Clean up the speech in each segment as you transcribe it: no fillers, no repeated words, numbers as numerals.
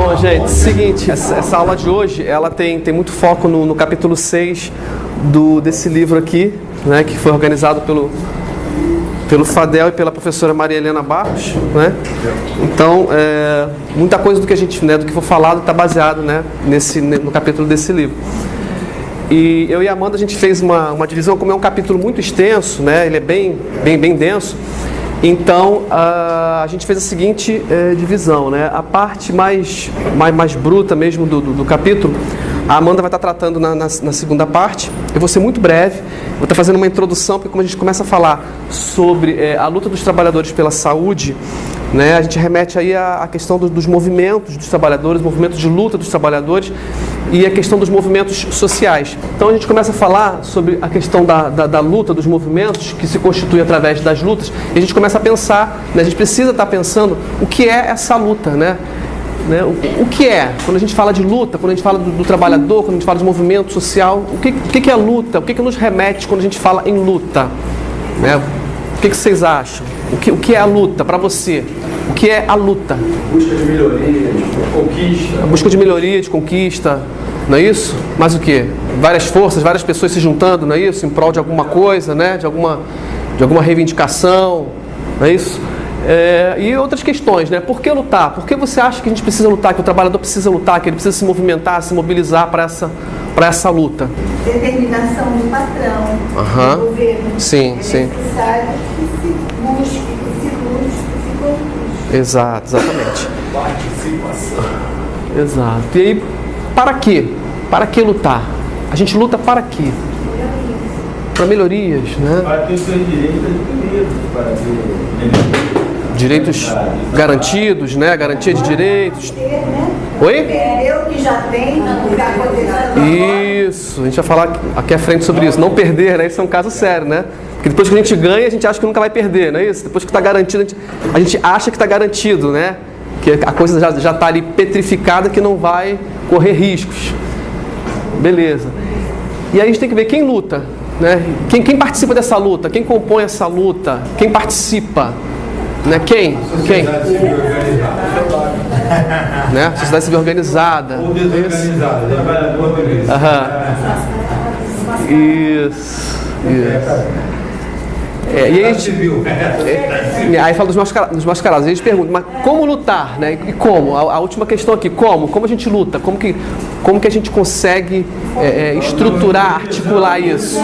Bom, gente, seguinte, essa aula de hoje, ela tem muito foco no capítulo 6 desse livro aqui, né, que foi organizado pelo Fadel e pela professora Maria Helena Barros, né? Então, muita coisa do que a gente, né, do que for falado está baseado, né, no capítulo desse livro. E eu e a Amanda, a gente fez uma divisão, como é um capítulo muito extenso, né, ele é bem denso. Então, a gente fez a seguinte divisão, né? A parte mais bruta mesmo do capítulo, a Amanda vai estar tratando na segunda parte. Eu vou ser muito breve, vou estar fazendo uma introdução, porque como a gente começa a falar sobre a luta dos trabalhadores pela saúde, né, a gente remete aí à questão dos movimentos dos trabalhadores, movimentos de luta dos trabalhadores e a questão dos movimentos sociais. Então a gente começa a falar sobre a questão da luta, dos movimentos que se constituem através das lutas, e a gente começa a pensar, né, a gente precisa estar pensando o que é essa luta, né? O que é? Quando a gente fala de luta, quando a gente fala do trabalhador, quando a gente fala de movimento social, o que é a luta? O que nos remete quando a gente fala em luta? Né? O que vocês acham? O que é a luta para você? O que é a luta? Busca de melhoria, de conquista. A busca de melhoria, de conquista, não é isso? Mas o que? Várias forças, várias pessoas se juntando, não é isso? Em prol de alguma coisa, né? De alguma reivindicação, não é isso? E outras questões, né? Por que lutar? Por que você acha que a gente precisa lutar, que o trabalhador precisa lutar, que ele precisa se movimentar, se mobilizar para essa luta? Determinação do patrão, do governo. Sim. É necessário que se busque, que se conquiste. Exatamente. Participação. Exato. E aí, para quê? Para que lutar? A gente luta para quê? Para melhorias, né? Para ter os seus direitos adquiridos, para ter direitos garantidos, né? Garantia de direitos. Oi? Eu que já tenho, não vai acontecer. Isso, a gente vai falar aqui à frente sobre isso. Não perder, né? Isso é um caso sério, né? Porque depois que a gente ganha, a gente acha que nunca vai perder, não é isso? Depois que está garantido, a gente acha que está garantido, né? Que a coisa já está ali petrificada, que não vai correr riscos. Beleza. E aí a gente tem que ver quem luta, né? Quem participa dessa luta? Quem compõe essa luta? Quem participa? Né? Quem? sociedade civil organizada. Né? Sociedade civil organizada. Ou desorganizada, trabalhador mesmo. Isso. E aí, aí fala dos mascarados. E a gente pergunta, mas como lutar? Né? E como? A última questão aqui, como? Como a gente luta? Como que a gente consegue estruturar, articular isso?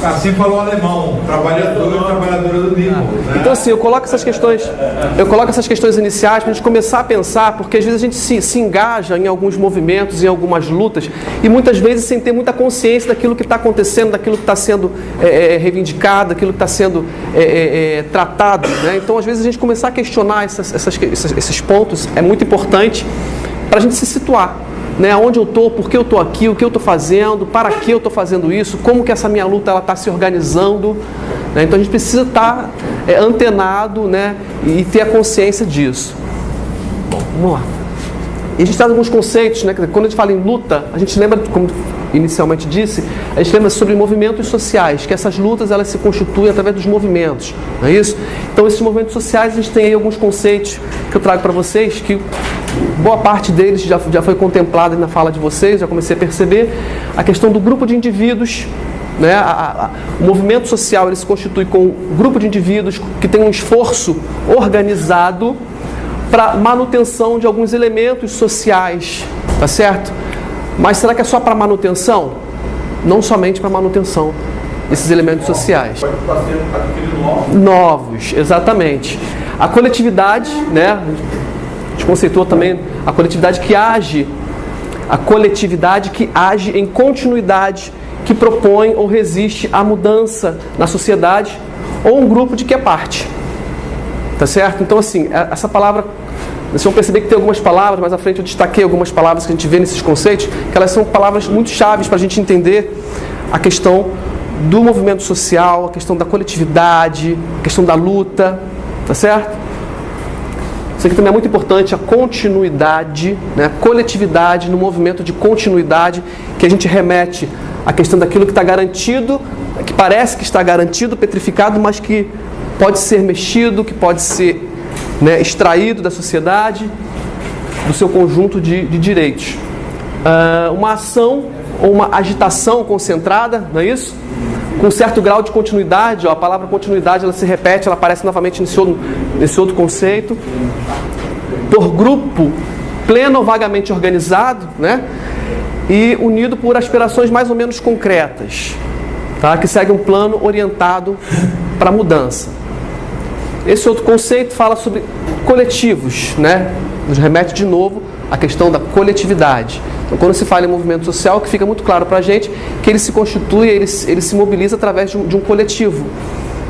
Assim falou o alemão, trabalhador e trabalhadora do mesmo. Né? Então assim, eu coloco essas questões iniciais para a gente começar a pensar, porque às vezes a gente se engaja em alguns movimentos, em algumas lutas, e muitas vezes sem ter muita consciência daquilo que está acontecendo, daquilo que está sendo reivindicado, daquilo que está sendo tratado, né? Então às vezes a gente começar a questionar esses pontos é muito importante para a gente se situar, né? Onde eu estou, por que eu estou aqui, o que eu estou fazendo, para que eu estou fazendo isso, como que essa minha luta está se organizando, né? Então a gente precisa estar antenado, né? E ter a consciência disso. Bom, vamos lá. E a gente traz alguns conceitos, né? Quando a gente fala em luta, a gente lembra, como inicialmente disse, a gente lembra sobre movimentos sociais, que essas lutas elas se constituem através dos movimentos, não é isso? Então esses movimentos sociais, a gente tem aí alguns conceitos que eu trago para vocês, que boa parte deles já foi contemplada na fala de vocês, já comecei a perceber a questão do grupo de indivíduos, né? O movimento social ele se constitui com um grupo de indivíduos que tem um esforço organizado para manutenção de alguns elementos sociais, tá certo? Mas será que é só para manutenção? Não somente para manutenção desses elementos sociais. Pode estar sendo adquirido Novos, exatamente. A coletividade, né? A gente conceitou também a coletividade que age em continuidade, que propõe ou resiste à mudança na sociedade ou um grupo de que é parte. Tá certo? Então, assim, essa palavra, vocês vão perceber que tem algumas palavras, mais à frente eu destaquei algumas palavras que a gente vê nesses conceitos, que elas são palavras muito chaves para a gente entender a questão do movimento social, a questão da coletividade, a questão da luta, tá certo? Isso aqui também é muito importante, a continuidade, né? A coletividade no movimento de continuidade, que a gente remete à questão daquilo que está garantido, que parece que está garantido, petrificado, mas que pode ser mexido, que pode ser, né, extraído da sociedade, do seu conjunto de direitos. Uma ação ou uma agitação concentrada, não é isso? Com um certo grau de continuidade, a palavra continuidade ela se repete, ela aparece novamente nesse outro conceito. Por grupo pleno ou vagamente organizado, né? E unido por aspirações mais ou menos concretas, tá? Que segue um plano orientado para a mudança. Esse outro conceito fala sobre coletivos, né? Nos remete de novo à questão da coletividade. Então, quando se fala em movimento social, que fica muito claro para a gente que ele se constitui, ele se mobiliza através de um coletivo,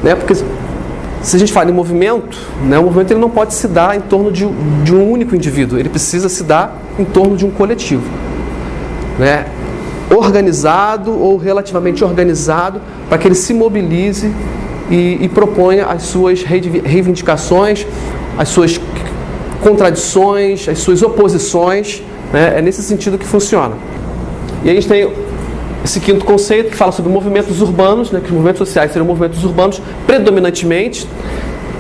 né? Porque se a gente fala em movimento, né, o movimento ele não pode se dar em torno de um único indivíduo, ele precisa se dar em torno de um coletivo, né? Organizado ou relativamente organizado, para que ele se mobilize e proponha as suas reivindicações, as suas contradições, as suas oposições, né? É nesse sentido que funciona. E aí a gente tem esse quinto conceito que fala sobre movimentos urbanos, né? Que os movimentos sociais seriam movimentos urbanos predominantemente,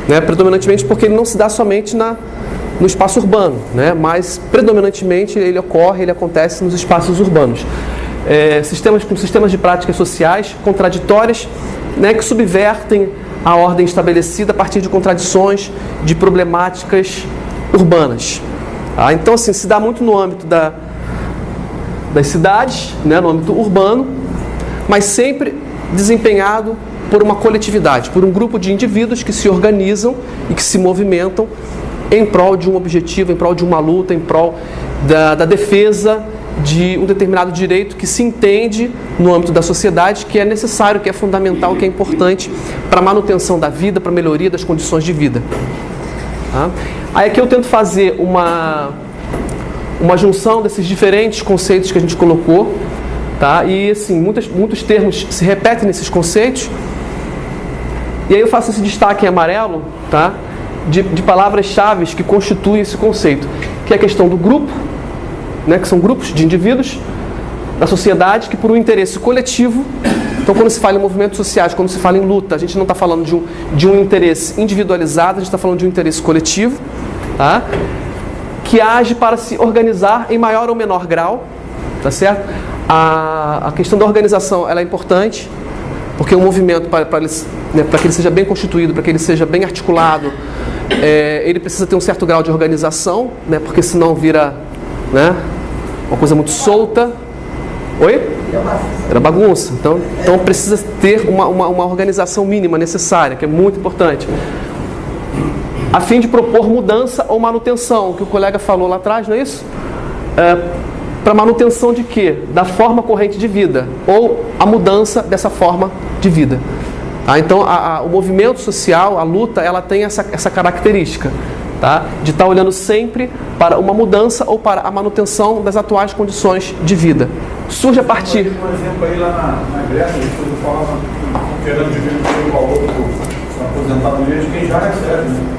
né? Predominantemente porque ele não se dá somente no espaço urbano, né? Mas predominantemente ele acontece nos espaços urbanos. Sistemas de práticas sociais contraditórias, né? Que subvertem a ordem estabelecida a partir de contradições, de problemáticas urbanas. Então, assim, se dá muito no âmbito das cidades, né, no âmbito urbano, mas sempre desempenhado por uma coletividade, por um grupo de indivíduos que se organizam e que se movimentam em prol de um objetivo, em prol de uma luta, em prol da defesa de um determinado direito que se entende no âmbito da sociedade, que é necessário, que é fundamental, que é importante para a manutenção da vida, para a melhoria das condições de vida. Aí aqui eu tento fazer uma junção desses diferentes conceitos que a gente colocou, tá? E assim, muitos termos se repetem nesses conceitos. E aí eu faço esse destaque em amarelo, tá? De palavras-chave que constituem esse conceito, que é a questão do grupo, né? Que são grupos de indivíduos da sociedade que por um interesse coletivo. Então, quando se fala em movimentos sociais, quando se fala em luta, a gente não está falando de um interesse individualizado, a gente está falando de um interesse coletivo, tá? Que age para se organizar em maior ou menor grau, tá certo? A questão da organização ela é importante, porque o movimento, para que ele seja bem constituído, para que ele seja bem articulado, ele precisa ter um certo grau de organização, né? Porque senão vira, né, uma coisa muito solta. Oi? Era bagunça. Então precisa ter uma organização mínima necessária, que é muito importante, a fim de propor mudança ou manutenção, que o colega falou lá atrás, não é isso? Para manutenção de quê? Da forma corrente de vida, ou a mudança dessa forma de vida. Então o movimento social, a luta, ela tem essa característica, tá? De estar olhando sempre para uma mudança ou para a manutenção das atuais condições de vida. Surge a partir... Um exemplo aí lá na Grécia, eles falavam querendo dividir um valor para aposentadoria de quem já recebe, né?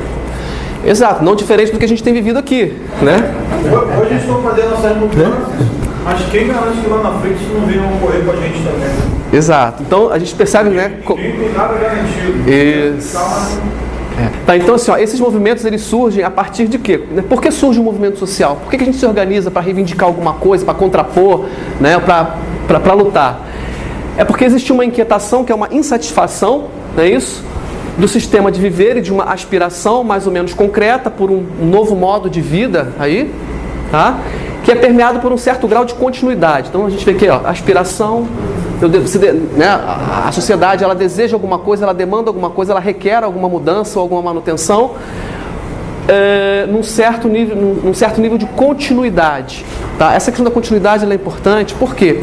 Exato, não diferente do que a gente tem vivido aqui, né? Hoje a gente está fazendo essas mudanças, mas quem garante que lá na frente isso não venha ocorrer com a gente também? Exato, então a gente percebe, né? Não tem nada garantido. Isso. Tá, então assim, esses movimentos eles surgem a partir de quê? Por que surge um movimento social? Por que a gente se organiza para reivindicar alguma coisa, para contrapor, né? Para lutar? É porque existe uma inquietação, que é uma insatisfação, não é isso? Do sistema de viver e de uma aspiração mais ou menos concreta por um novo modo de vida aí, tá? Que é permeado por um certo grau de continuidade. Então a gente vê aqui, aspiração, né? A sociedade ela deseja alguma coisa, ela demanda alguma coisa, ela requer alguma mudança ou alguma manutenção, num certo nível de continuidade, tá? Essa questão da continuidade ela é importante, por quê?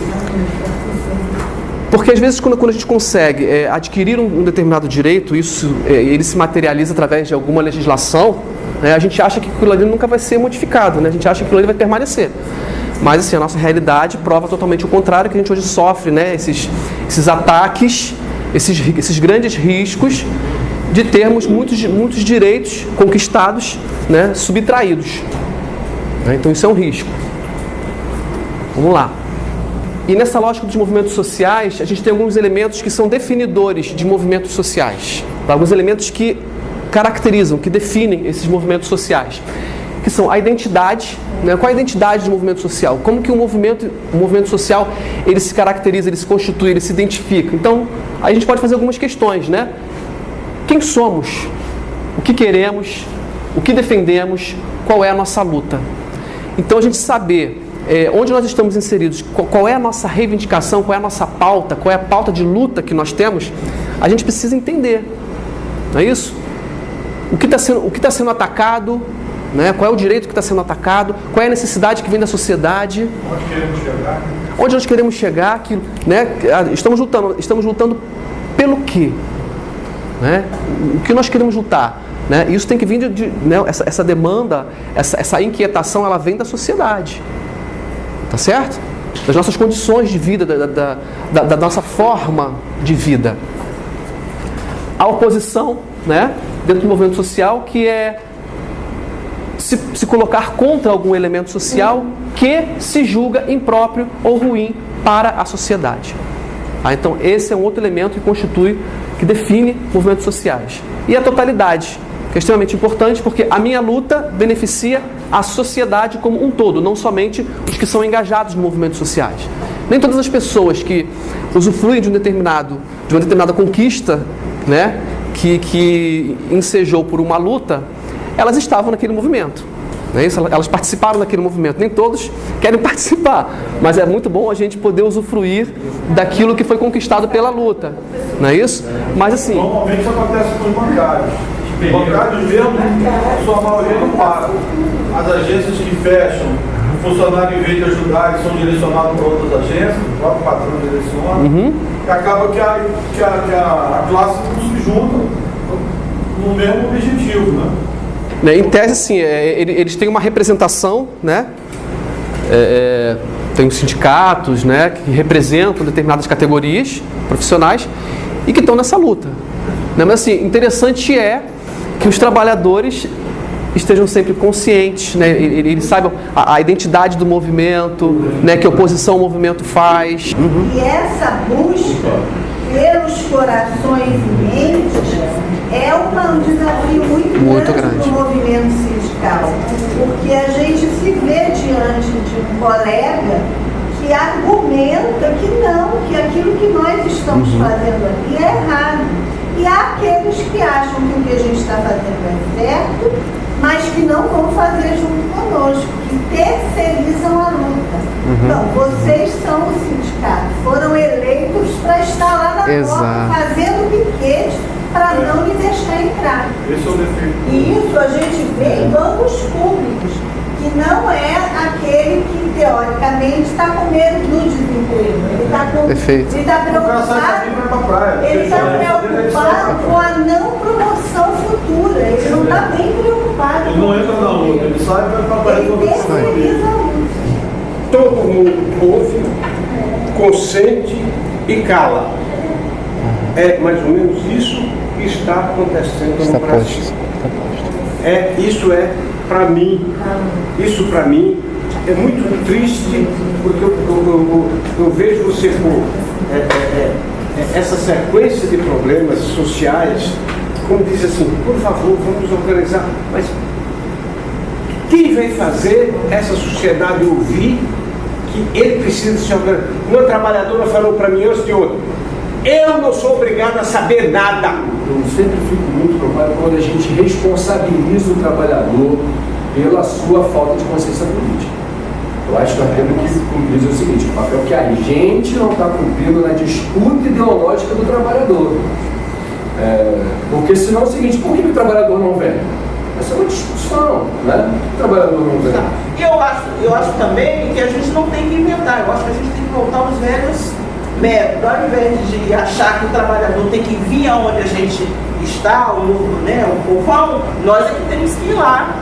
Porque às vezes quando a gente consegue adquirir um determinado direito, ele se materializa através de alguma legislação, né, a gente acha que aquilo ali nunca vai ser modificado, né, a gente acha que aquilo ali vai permanecer. Mas assim, a nossa realidade prova totalmente o contrário, que a gente hoje sofre, né, esses ataques, esses grandes riscos de termos muitos direitos conquistados, né, subtraídos. Então isso é um risco. Vamos lá. E nessa lógica dos movimentos sociais, a gente tem alguns elementos que são definidores de movimentos sociais. Alguns elementos que caracterizam, que definem esses movimentos sociais. que são a identidade, né? Qual é a identidade do movimento social? Como que o movimento social, ele se caracteriza, ele se constitui, ele se identifica? Então, a gente pode fazer algumas questões, né? Quem somos? O que queremos? O que defendemos? Qual é a nossa luta? Então, a gente saber onde nós estamos inseridos, qual é a nossa reivindicação, qual é a nossa pauta, qual é a pauta de luta que nós temos, a gente precisa entender, não é isso? O que está sendo atacado, né? Qual é o direito que está sendo atacado, qual é a necessidade que vem da sociedade, onde nós queremos chegar, né? Estamos lutando pelo quê? Né? O que nós queremos lutar? Né? Isso tem que vir né? Essa demanda, essa inquietação, ela vem da sociedade. Tá certo? Das nossas condições de vida, da nossa forma de vida. A oposição, né, dentro do movimento social, que é se colocar contra algum elemento social que se julga impróprio ou ruim para a sociedade. Então, esse é um outro elemento que define movimentos sociais. E a totalidade, que é extremamente importante, porque a minha luta beneficia a sociedade como um todo, não somente os que são engajados em movimentos sociais. Nem todas as pessoas que usufruem de uma determinada conquista, né, que ensejou por uma luta, elas estavam naquele movimento. Não é isso? Elas participaram daquele movimento. Nem todos querem participar, mas é muito bom a gente poder usufruir daquilo que foi conquistado pela luta. Não é isso? Mas assim... Normalmente isso acontece com os bancários. Os bancários mesmo, a sua maioria não paga. As agências que fecham, o funcionário, em vez de ajudar, eles são direcionados para outras agências, o próprio patrão direciona, e acaba que a classe não se junta no mesmo objetivo, né? Em tese, assim, eles têm uma representação, né? Tem os sindicatos, né, que representam determinadas categorias profissionais e que estão nessa luta. Né? Mas, assim, interessante é que os trabalhadores estejam sempre conscientes, né? Eles saibam a identidade do movimento, né? Que oposição ao movimento faz. E essa busca pelos corações e mentes é um desafio muito grande para o movimento sindical, porque a gente se vê diante de um colega que argumenta que aquilo que nós estamos fazendo aqui é errado. E há aqueles que acham que o que a gente está fazendo é certo, mas que não vão fazer junto conosco, que terceirizam a luta. Então, vocês são o sindicato, foram eleitos para estar lá na porta, fazendo piquete para não lhe deixar entrar. Esse é o defeito. E isso a gente vê em bancos públicos, que não é aquele que, teoricamente, está com medo do desemprego. Ele está preocupado com a não promoção futura. Ele não está bem preocupado. Ele não entra na luta, ele sai e vai para a praia. Ele terceiriza a luta. Todo mundo ouve, consente e cala. É mais ou menos isso que está acontecendo no Brasil. Isso é para mim, é muito triste, porque eu vejo você por essa sequência de problemas sociais, como diz assim, por favor, vamos organizar, mas quem vai fazer essa sociedade ouvir que ele precisa se organizar? Uma trabalhadora falou para mim antes de outra, eu não sou obrigado a saber nada. Eu sempre fico muito preocupado quando a gente responsabiliza o trabalhador pela sua falta de consciência política. Eu acho que nós temos que cumprir o seguinte, o papel que a gente não está cumprindo na disputa ideológica do trabalhador. Porque senão é o seguinte, por que o trabalhador não vem? Essa é uma discussão, né? O trabalhador não vem. Eu acho também que a gente não tem que inventar, eu acho que a gente tem que voltar aos velhos métodos. Ao invés de achar que o trabalhador tem que vir aonde a gente está, o povão, nós é que temos que ir lá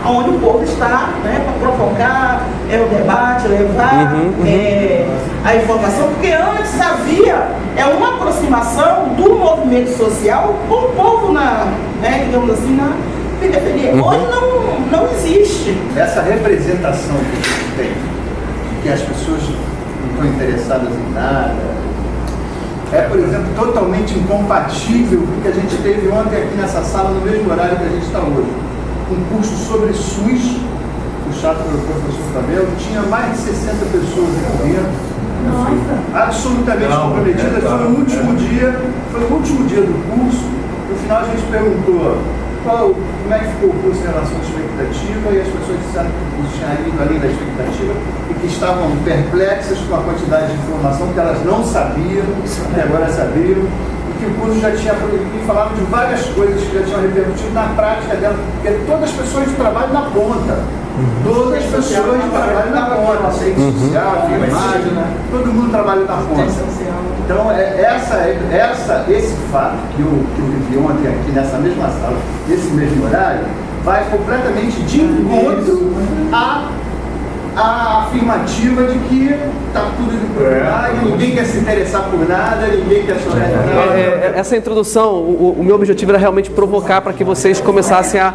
onde o povo está, né, para provocar o debate, levar a informação, porque antes havia uma aproximação do movimento social com o povo digamos assim, na periferia. Hoje não existe. Essa representação que a gente tem, de que as pessoas não estão interessadas em nada, é, por exemplo, totalmente incompatível com o que a gente teve ontem aqui nessa sala, no mesmo horário que a gente está hoje. um curso sobre SUS, puxado pelo professor Fabel, tinha mais de 60 pessoas aqui dentro. Absolutamente comprometidas. Foi o último dia do curso. No final a gente perguntou como é que ficou o curso em relação à expectativa, e as pessoas disseram que o curso tinha ido além da expectativa e que estavam perplexas com a quantidade de informação que elas não sabiam, e agora sabiam, e que o curso já tinha, e falava de várias coisas que já tinham repercutido na prática dela, porque todas as pessoas trabalham na ponta. Todas as pessoas trabalham na ponta, ciência social, imagem, todo mundo trabalha na ponta. Então, esse fato que eu vivi ontem aqui nessa mesma sala, nesse mesmo horário, vai completamente de encontro à afirmativa de que está tudo indo para e ninguém quer se interessar por nada, ninguém quer chorar nada. Essa introdução, o meu objetivo era realmente provocar para que vocês começassem a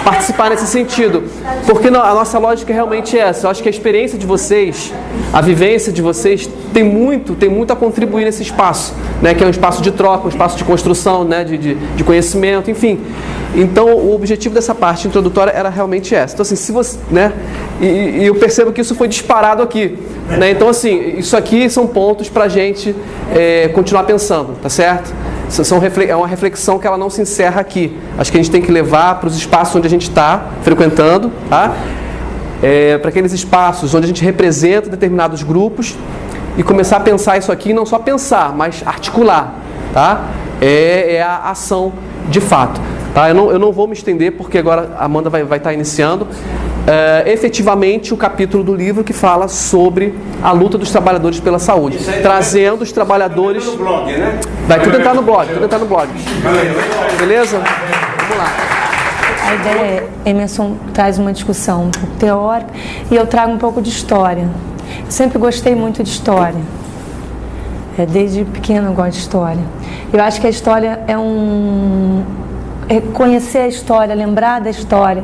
participar nesse sentido, porque a nossa lógica é realmente essa. Eu acho que a experiência de vocês, a vivência de vocês tem muito a contribuir nesse espaço, né, que é um espaço de troca, um espaço de construção, né, de conhecimento, enfim. Então, o objetivo dessa parte introdutória era realmente essa. Então, assim, se você, né, e eu percebo que isso foi disparado aqui, né? Então, assim, isso aqui são pontos para a gente continuar pensando, tá certo? É uma reflexão que ela não se encerra aqui. Acho que a gente tem que levar para os espaços onde a gente está frequentando, tá? Para aqueles espaços onde a gente representa determinados grupos e começar a pensar isso aqui, não só pensar, mas articular, tá? É a ação de fato. Tá? Eu não vou me estender, porque agora a Amanda vai estar iniciando efetivamente o capítulo do livro que fala sobre a luta dos trabalhadores pela saúde, trazendo os trabalhadores... No blog, né? Vai tudo entrar no blog, beleza? Vamos lá. A ideia Emerson traz uma discussão um pouco teórica e eu trago um pouco de história. Eu sempre gostei muito de história. Desde pequeno eu gosto de história. Eu acho que a história conhecer a história, lembrar da história,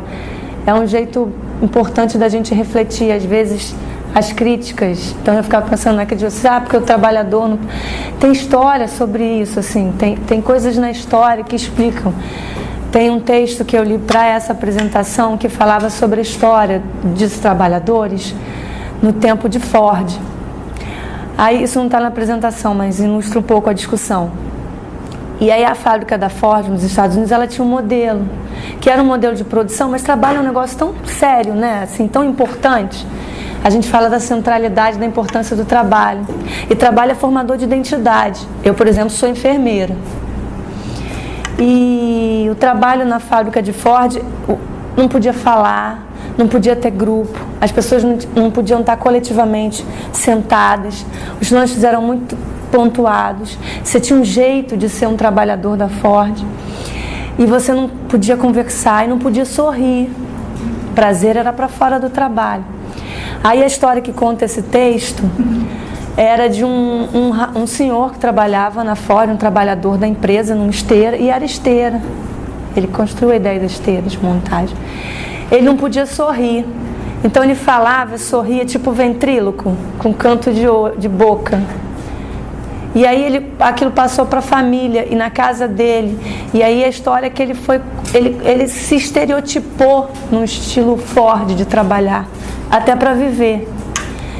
é um jeito importante da gente refletir, às vezes, as críticas. Então eu ficava pensando naquele dia, porque o trabalhador não... Tem história sobre isso, assim, tem coisas na história que explicam. Tem um texto que eu li para essa apresentação que falava sobre a história dos trabalhadores no tempo de Ford. Aí isso não está na apresentação, mas ilustra um pouco a discussão. E aí a fábrica da Ford nos Estados Unidos, ela tinha um modelo, que era um modelo de produção, mas trabalha um negócio tão sério, né? Assim, tão importante. A gente fala da centralidade, da importância do trabalho. E trabalho é formador de identidade. Eu, por exemplo, sou enfermeira. E o trabalho na fábrica de Ford não podia falar, não podia ter grupo, as pessoas não podiam estar coletivamente sentadas, os lanches eram muito pontuados, você tinha um jeito de ser um trabalhador da Ford e você não podia conversar e não podia sorrir. Prazer era para fora do trabalho. Aí a história que conta esse texto era de um senhor que trabalhava na Ford, um trabalhador da empresa, numa esteira, e era esteira. Ele construiu a ideia da esteira de montagem. Ele não podia sorrir. Então ele falava, sorria tipo ventríloco, com canto de boca. E aí aquilo passou para a família e na casa dele. E aí a história é que ele se estereotipou num estilo Ford de trabalhar, até para viver.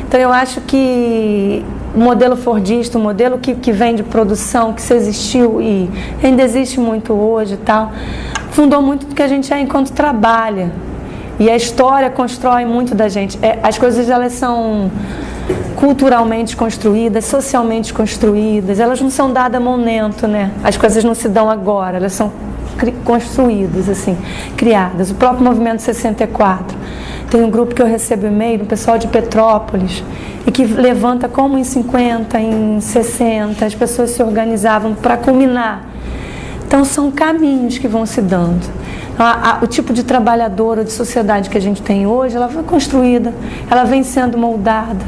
Então eu acho que o modelo fordista, o modelo que vem de produção, que se existiu e ainda existe muito hoje e tal, fundou muito do que a gente é enquanto trabalha. E a história constrói muito da gente. As coisas, elas são culturalmente construídas, socialmente construídas, elas não são dadas a momento, né? As coisas não se dão agora, elas são construídas, assim, criadas. O próprio Movimento 64. Tem um grupo que eu recebo e-mail, um pessoal de Petrópolis, e que levanta como em 50, em 60, as pessoas se organizavam para culminar. Então são caminhos que vão se dando. O tipo de trabalhador ou de sociedade que a gente tem hoje, ela foi construída, ela vem sendo moldada,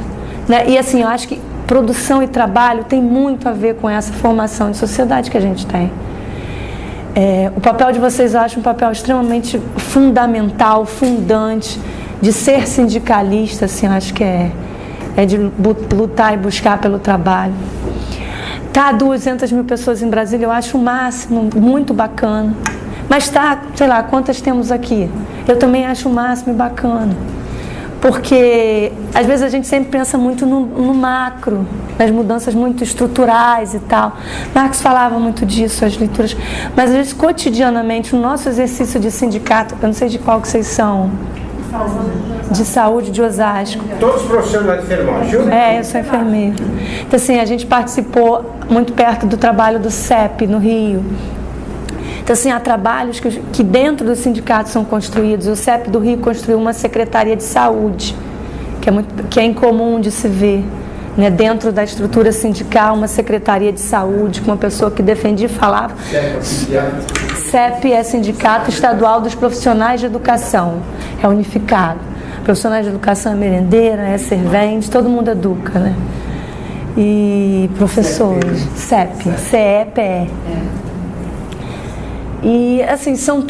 né? E assim, eu acho que produção e trabalho tem muito a ver com essa formação de sociedade que a gente tem. O papel de vocês, eu acho um papel extremamente fundamental, fundante, de ser sindicalista, assim, eu acho que é de lutar e buscar pelo trabalho. 200 mil pessoas em Brasília, eu acho o máximo, muito bacana. Mas sei lá, quantas temos aqui? Eu também acho o máximo e bacana. Porque, às vezes, a gente sempre pensa muito no macro, nas mudanças muito estruturais e tal. Marx falava muito disso, as leituras. Mas, às vezes, cotidianamente, o nosso exercício de sindicato, eu não sei de qual que vocês são, de saúde de Osasco. Todos os profissionais de enfermagem. Eu sou enfermeira. Então, assim, a gente participou muito perto do trabalho do CEP, no Rio. Então, assim, há trabalhos que dentro do sindicato são construídos. O CEP do Rio construiu uma secretaria de saúde, que é incomum de se ver, né? Dentro da estrutura sindical, uma secretaria de saúde, com uma pessoa que defendia e falava. CEP é Sindicato Estadual dos Profissionais de Educação, é unificado. Profissionais de educação é merendeira, é servente, todo mundo educa, né? E professores, CEP, CEPE. E, assim, são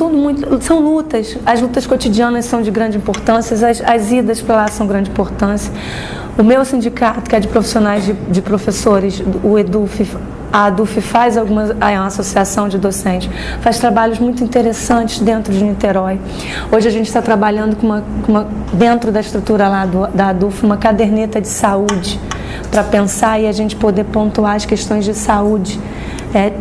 lutas. As lutas cotidianas são de grande importância, as idas para lá são de grande importância. O meu sindicato, que é de profissionais de professores, o EDUF, a ADUF faz é uma associação de docentes, faz trabalhos muito interessantes dentro de Niterói. Hoje a gente está trabalhando com dentro da estrutura lá da ADUF, uma caderneta de saúde, para pensar e a gente poder pontuar as questões de saúde.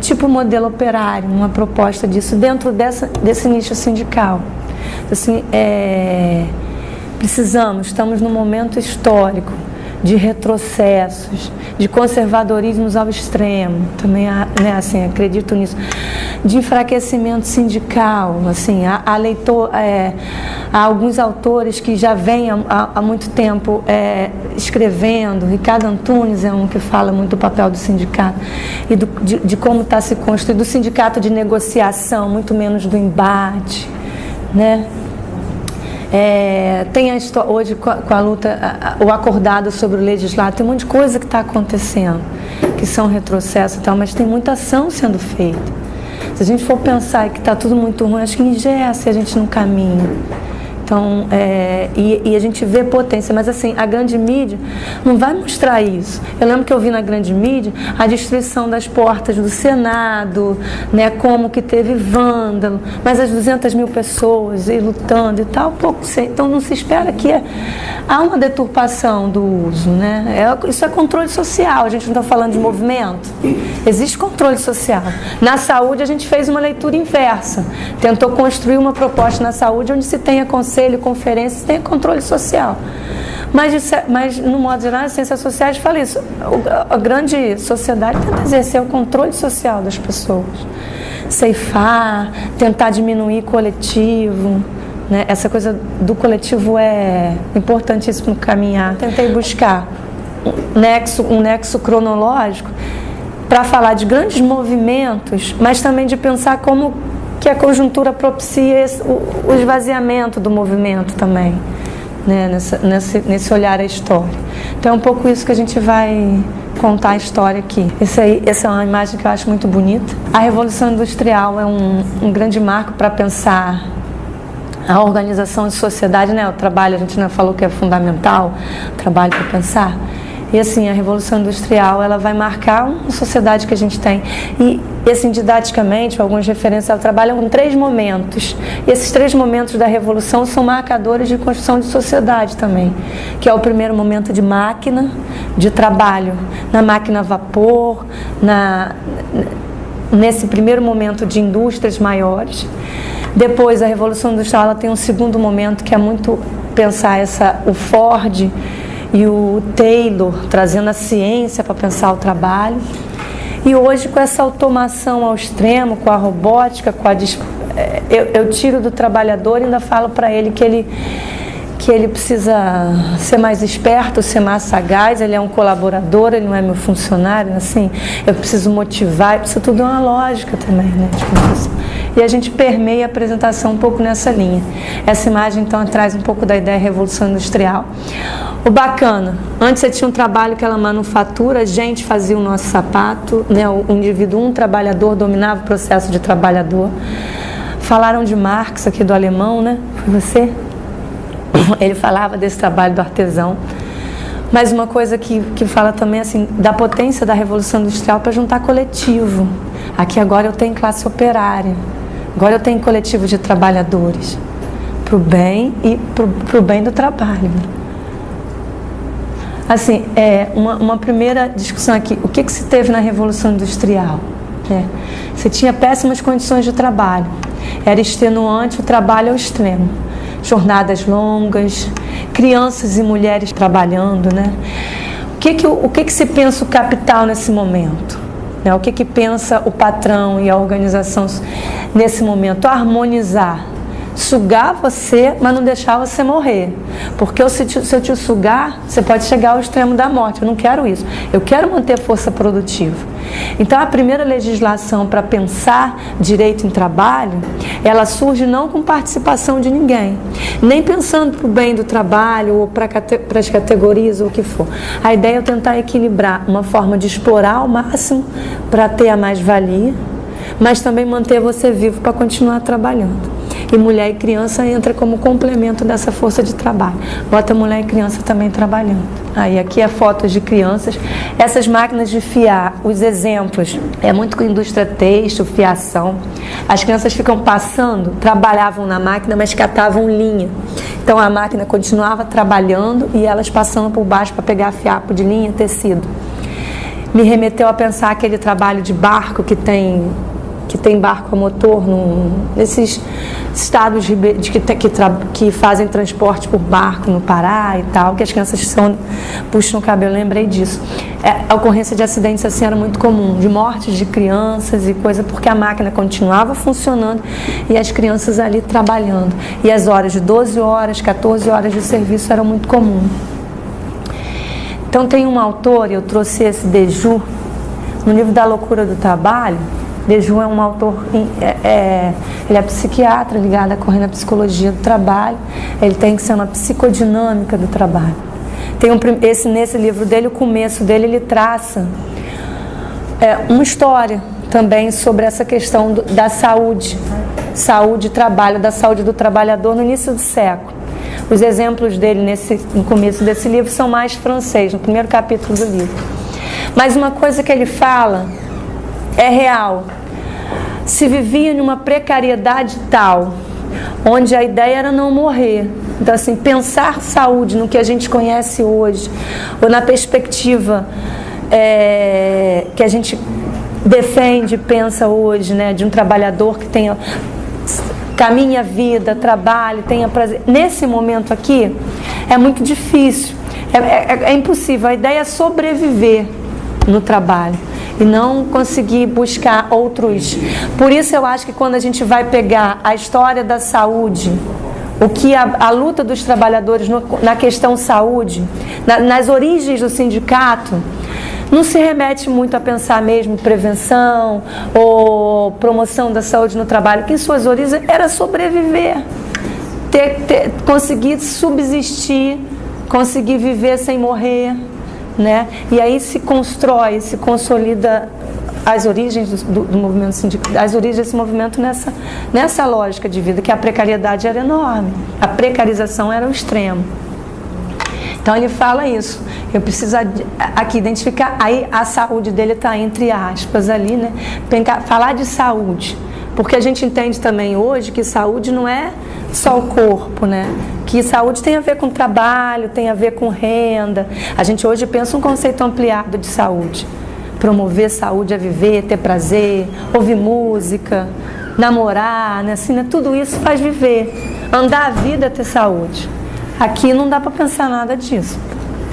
Tipo modelo operário, uma proposta disso dentro desse nicho sindical. Assim, estamos num momento histórico de retrocessos, de conservadorismos ao extremo, também né, assim, acredito nisso, de enfraquecimento sindical, assim, há alguns autores que já vêm há muito tempo escrevendo. Ricardo Antunes é um que fala muito do papel do sindicato e de como está se construindo, do sindicato de negociação, muito menos do embate, né? Tem a história, hoje com a luta, o acordado sobre o legislado, tem um monte de coisa que está acontecendo, que são retrocessos e tal, mas tem muita ação sendo feita. Se a gente for pensar que está tudo muito ruim, acho que engessa a gente não caminha. Então, e a gente vê potência, mas assim, a grande mídia não vai mostrar isso. Eu lembro que eu vi na grande mídia a destruição das portas do Senado, né, como que teve vândalo, mas as 200 mil pessoas lutando e tal, pouco sei. Então não se espera que há uma deturpação do uso, né? Isso é controle social, a gente não está falando de movimento. Existe controle social. Na saúde a gente fez uma leitura inversa, tentou construir uma proposta na saúde onde se tenha conselho, conferências, tem controle social. Mas no modo geral, as ciências sociais falam isso. A grande sociedade tenta exercer o controle social das pessoas. Ceifar, tentar diminuir coletivo, né? Essa coisa do coletivo é importantíssimo no caminhar. Tentei buscar um nexo cronológico para falar de grandes movimentos, mas também de pensar como que a conjuntura propicia o esvaziamento do movimento também, né? Nesse olhar à história. Então é um pouco isso que a gente vai contar a história aqui. Essa é uma imagem que eu acho muito bonita. A Revolução Industrial é um grande marco para pensar a organização de sociedade, né? O trabalho, a gente não falou que é fundamental, o trabalho para pensar. E assim, a Revolução Industrial, ela vai marcar uma sociedade que a gente tem. E assim, didaticamente, algumas referências, ela trabalha com 3 momentos. E esses 3 momentos da Revolução são marcadores de construção de sociedade também. Que é o primeiro momento de máquina, de trabalho na máquina a vapor, nesse primeiro momento de indústrias maiores. Depois, a Revolução Industrial, ela tem um segundo momento que é muito pensar o Ford e o Taylor trazendo a ciência para pensar o trabalho. E hoje, com essa automação ao extremo, com a robótica, eu tiro do trabalhador e ainda falo para ele que ele precisa ser mais esperto, ser mais sagaz. Ele é um colaborador, ele não é meu funcionário, assim. Eu preciso motivar, isso tudo é uma lógica também, né? E a gente permeia a apresentação um pouco nessa linha. Essa imagem, então, traz um pouco da ideia da Revolução Industrial. O bacana, antes você tinha um trabalho que era manufatura, a gente fazia o nosso sapato, né? O indivíduo, um trabalhador, dominava o processo de trabalhador. Falaram de Marx aqui, do alemão, né? Foi você? Ele falava desse trabalho do artesão. Mas uma coisa que fala também, assim, da potência da Revolução Industrial para juntar coletivo. Aqui agora eu tenho classe operária, agora eu tenho coletivo de trabalhadores. para o bem e para o bem do trabalho. Assim, uma primeira discussão aqui, o que se teve na Revolução Industrial? Você tinha péssimas condições de trabalho, era extenuante o trabalho ao extremo, jornadas longas, crianças e mulheres trabalhando, né? O que se pensa o capital nesse momento? O que pensa o patrão e a organização nesse momento? Harmonizar, sugar você, mas não deixar você morrer. Porque se eu te sugar, você pode chegar ao extremo da morte. Eu não quero isso. Eu quero manter força produtiva. Então, a primeira legislação para pensar direito em trabalho, ela surge não com participação de ninguém, nem pensando para o bem do trabalho ou para as categorias ou o que for. A ideia é tentar equilibrar uma forma de explorar ao máximo para ter a mais-valia, mas também manter você vivo para continuar trabalhando. E mulher e criança entra como complemento dessa força de trabalho. Bota mulher e criança também trabalhando. Aí aqui é fotos de crianças. Essas máquinas de fiar, os exemplos, é muito com indústria têxtil, fiação. As crianças ficam passando, trabalhavam na máquina, mas catavam linha. Então a máquina continuava trabalhando e elas passando por baixo para pegar fiapo de linha, tecido. Me remeteu a pensar aquele trabalho de barco que tem barco a motor nesses estados que fazem transporte por barco no Pará e tal, que as crianças puxam o cabelo, eu lembrei disso. A ocorrência de acidentes assim era muito comum, de mortes de crianças e coisa, porque a máquina continuava funcionando e as crianças ali trabalhando. E as horas de 12 horas, 14 horas de serviço eram muito comuns. Então tem um autor, eu trouxe esse Deju, no livro da Loucura do Trabalho. Deju é um autor, ele é psiquiatra ligado à corrente da psicologia do trabalho, ele tem que ser uma psicodinâmica do trabalho. Nesse livro dele, o começo dele, ele traça uma história também sobre essa questão da saúde e trabalho, da saúde do trabalhador no início do século. Os exemplos dele no começo desse livro são mais francês, no primeiro capítulo do livro. Mas uma coisa que ele fala é real. Se vivia em uma precariedade tal, onde a ideia era não morrer. Então, assim, pensar saúde no que a gente conhece hoje, ou na perspectiva que a gente defende e pensa hoje, né, de um trabalhador que caminhe a vida, trabalhe, tenha prazer. Nesse momento aqui, é muito difícil, é impossível. A ideia é sobreviver no trabalho e não conseguir buscar outros. Por isso eu acho que quando a gente vai pegar a história da saúde, o que a luta dos trabalhadores na questão saúde, nas origens do sindicato, não se remete muito a pensar mesmo prevenção ou promoção da saúde no trabalho, que em suas origens era sobreviver, conseguir subsistir, conseguir viver sem morrer, né? E aí se constrói, se consolida as origens do movimento sindical, as origens desse movimento nessa lógica de vida, que a precariedade era enorme, a precarização era o extremo. Então ele fala isso. Eu preciso aqui identificar, aí a saúde dele está entre aspas ali, né? Falar de saúde, porque a gente entende também hoje que saúde não é só o corpo, né? Que saúde tem a ver com trabalho, tem a ver com renda. A gente hoje pensa um conceito ampliado de saúde. Promover saúde é viver, ter prazer, ouvir música, namorar, né? Assim, né? Tudo isso faz viver. Andar a vida é ter saúde. Aqui não dá para pensar nada disso.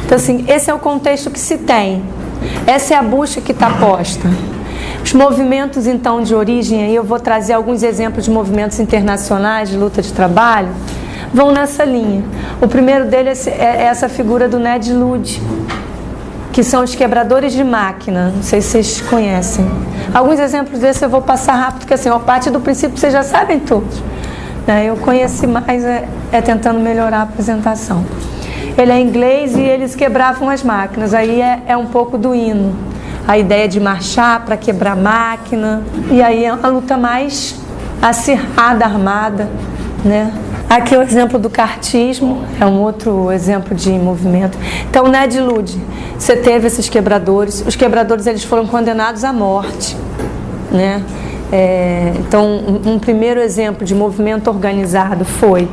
Então, assim, esse é o contexto que se tem. Essa é a busca que está posta. Os movimentos, então, de origem, aí eu vou trazer alguns exemplos de movimentos internacionais de luta de trabalho, vão nessa linha. O primeiro deles é essa figura do Ned Ludd, que são os quebradores de máquina. Não sei se vocês conhecem. Alguns exemplos desses eu vou passar rápido, porque assim, a parte do princípio vocês já sabem todos. Eu conheci mais tentando melhorar a apresentação. Ele é inglês e eles quebravam as máquinas. Aí é um pouco do hino. A ideia de marchar para quebrar a máquina. E aí é uma luta mais acirrada, armada, né? Aqui é o exemplo do cartismo, é um outro exemplo de movimento. Então, o Ned Ludd, você teve esses quebradores. Os quebradores eles foram condenados à morte, né? Então, um primeiro exemplo de movimento organizado foi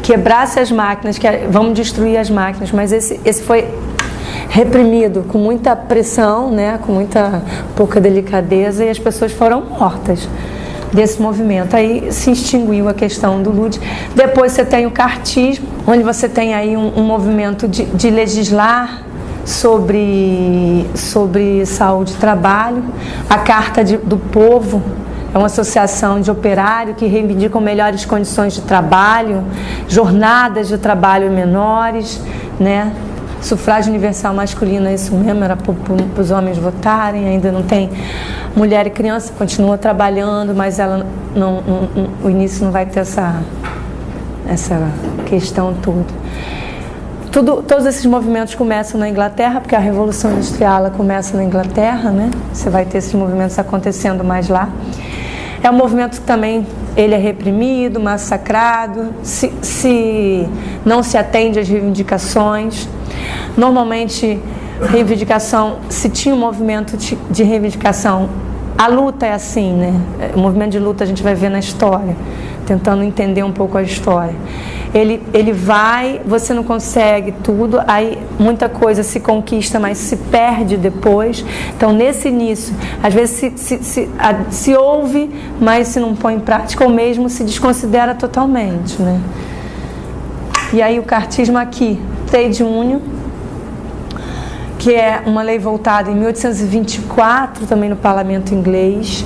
quebrar-se as máquinas, vamos destruir as máquinas, mas esse foi reprimido com muita pressão, né, com muita pouca delicadeza, e as pessoas foram mortas desse movimento. Aí se extinguiu a questão do LUD. Depois você tem o cartismo, onde você tem aí um movimento de legislar sobre saúde e trabalho. A Carta do Povo é uma associação de operário que reivindicam melhores condições de trabalho, jornadas de trabalho menores, né? Sufrágio universal masculino, é isso mesmo, era para os homens votarem. Ainda não tem mulher e criança, continua trabalhando, mas ela o início não vai ter essa questão toda. Todos esses movimentos começam na Inglaterra, porque a Revolução Industrial ela começa na Inglaterra, né? Você vai ter esses movimentos acontecendo mais lá. É um movimento que também ele é reprimido, massacrado, se não se atende às reivindicações. Normalmente, se tinha um movimento de reivindicação, a luta é assim, né? O movimento de luta a gente vai ver na história, tentando entender um pouco a história. Ele vai, você não consegue tudo, aí muita coisa se conquista, mas se perde depois. Então, nesse início, às vezes se ouve, mas se não põe em prática, ou mesmo se desconsidera totalmente, né? E aí o cartismo aqui, Trade Union, que é uma lei voltada em 1824, também no parlamento inglês.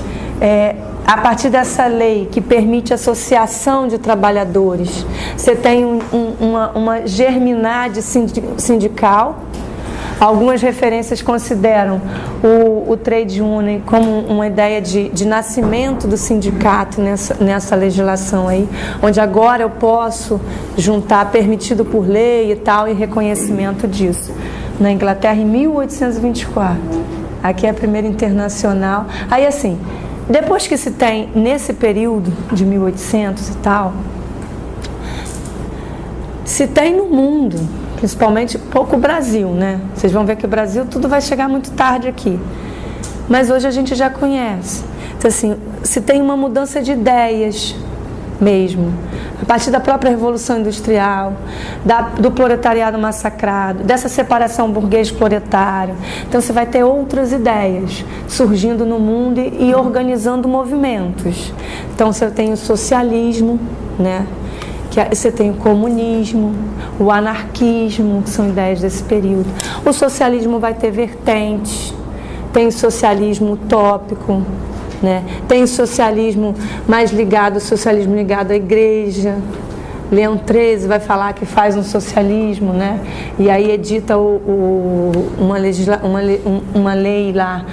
A partir dessa lei que permite associação de trabalhadores, você tem uma germinade sindical. Algumas referências consideram o Trade Union como uma ideia de nascimento do sindicato nessa legislação aí, onde agora eu posso juntar, permitido por lei e tal, e reconhecimento disso. Na Inglaterra, em 1824. Aqui é a primeira internacional. Aí, assim, depois que se tem, nesse período de 1800 e tal, se tem no mundo, principalmente pouco o Brasil, né? Vocês vão ver que o Brasil tudo vai chegar muito tarde aqui. Mas hoje a gente já conhece. Então, assim, se tem uma mudança de ideias mesmo, a partir da própria Revolução Industrial, do proletariado massacrado, dessa separação burguês-proletário. Então você vai ter outras ideias surgindo no mundo e organizando movimentos. Então você tem o socialismo, né? Você tem o comunismo, o anarquismo, que são ideias desse período. O socialismo vai ter vertentes, tem o socialismo utópico, né? Tem o socialismo mais ligado, o socialismo ligado à igreja. Leão XIII vai falar que faz um socialismo, né? E aí edita uma lei lá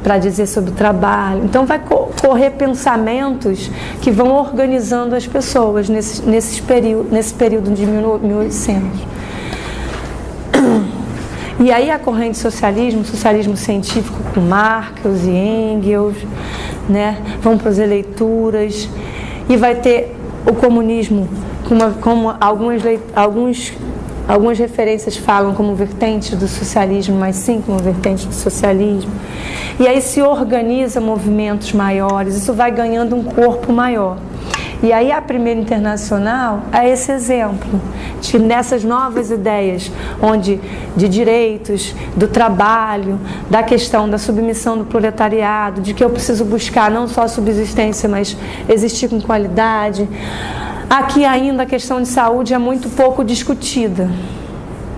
para dizer sobre o trabalho. Então vai correr pensamentos que vão organizando as pessoas nesse período de 1800. E aí a corrente socialismo científico com Marx e Engels, né? Vão para as eleituras e vai ter o comunismo como algumas referências falam como vertente do socialismo, mas sim como vertente do socialismo. E aí se organiza movimentos maiores, isso vai ganhando um corpo maior. E aí a Primeira Internacional é esse exemplo, nessas novas ideias, de direitos, do trabalho, da questão da submissão do proletariado, de que eu preciso buscar não só a subsistência, mas existir com qualidade. Aqui ainda a questão de saúde é muito pouco discutida,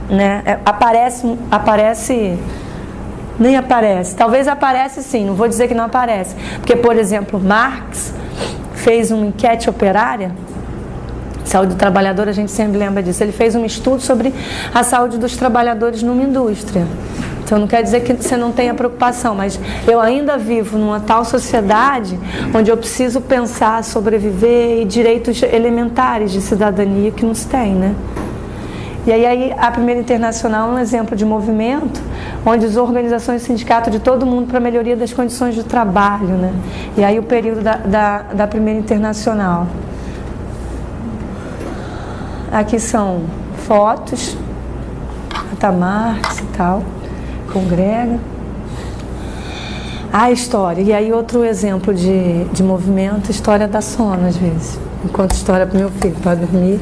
né? Nem aparece, talvez aparece sim, não vou dizer que não aparece, porque, por exemplo, Marx fez uma enquete operária, saúde do trabalhador, a gente sempre lembra disso, ele fez um estudo sobre a saúde dos trabalhadores numa indústria. Então não quer dizer que você não tenha preocupação, mas eu ainda vivo numa tal sociedade onde eu preciso pensar, sobreviver e direitos elementares de cidadania que não se tem, né? E aí a Primeira Internacional é um exemplo de movimento onde as organizações e sindicatos de todo mundo para a melhoria das condições de trabalho, né? E aí o período da Primeira Internacional. Aqui são fotos, Marx e tal, congrega. A história. E aí outro exemplo de movimento, história da sono, às vezes. Eu conto história para meu filho, para dormir.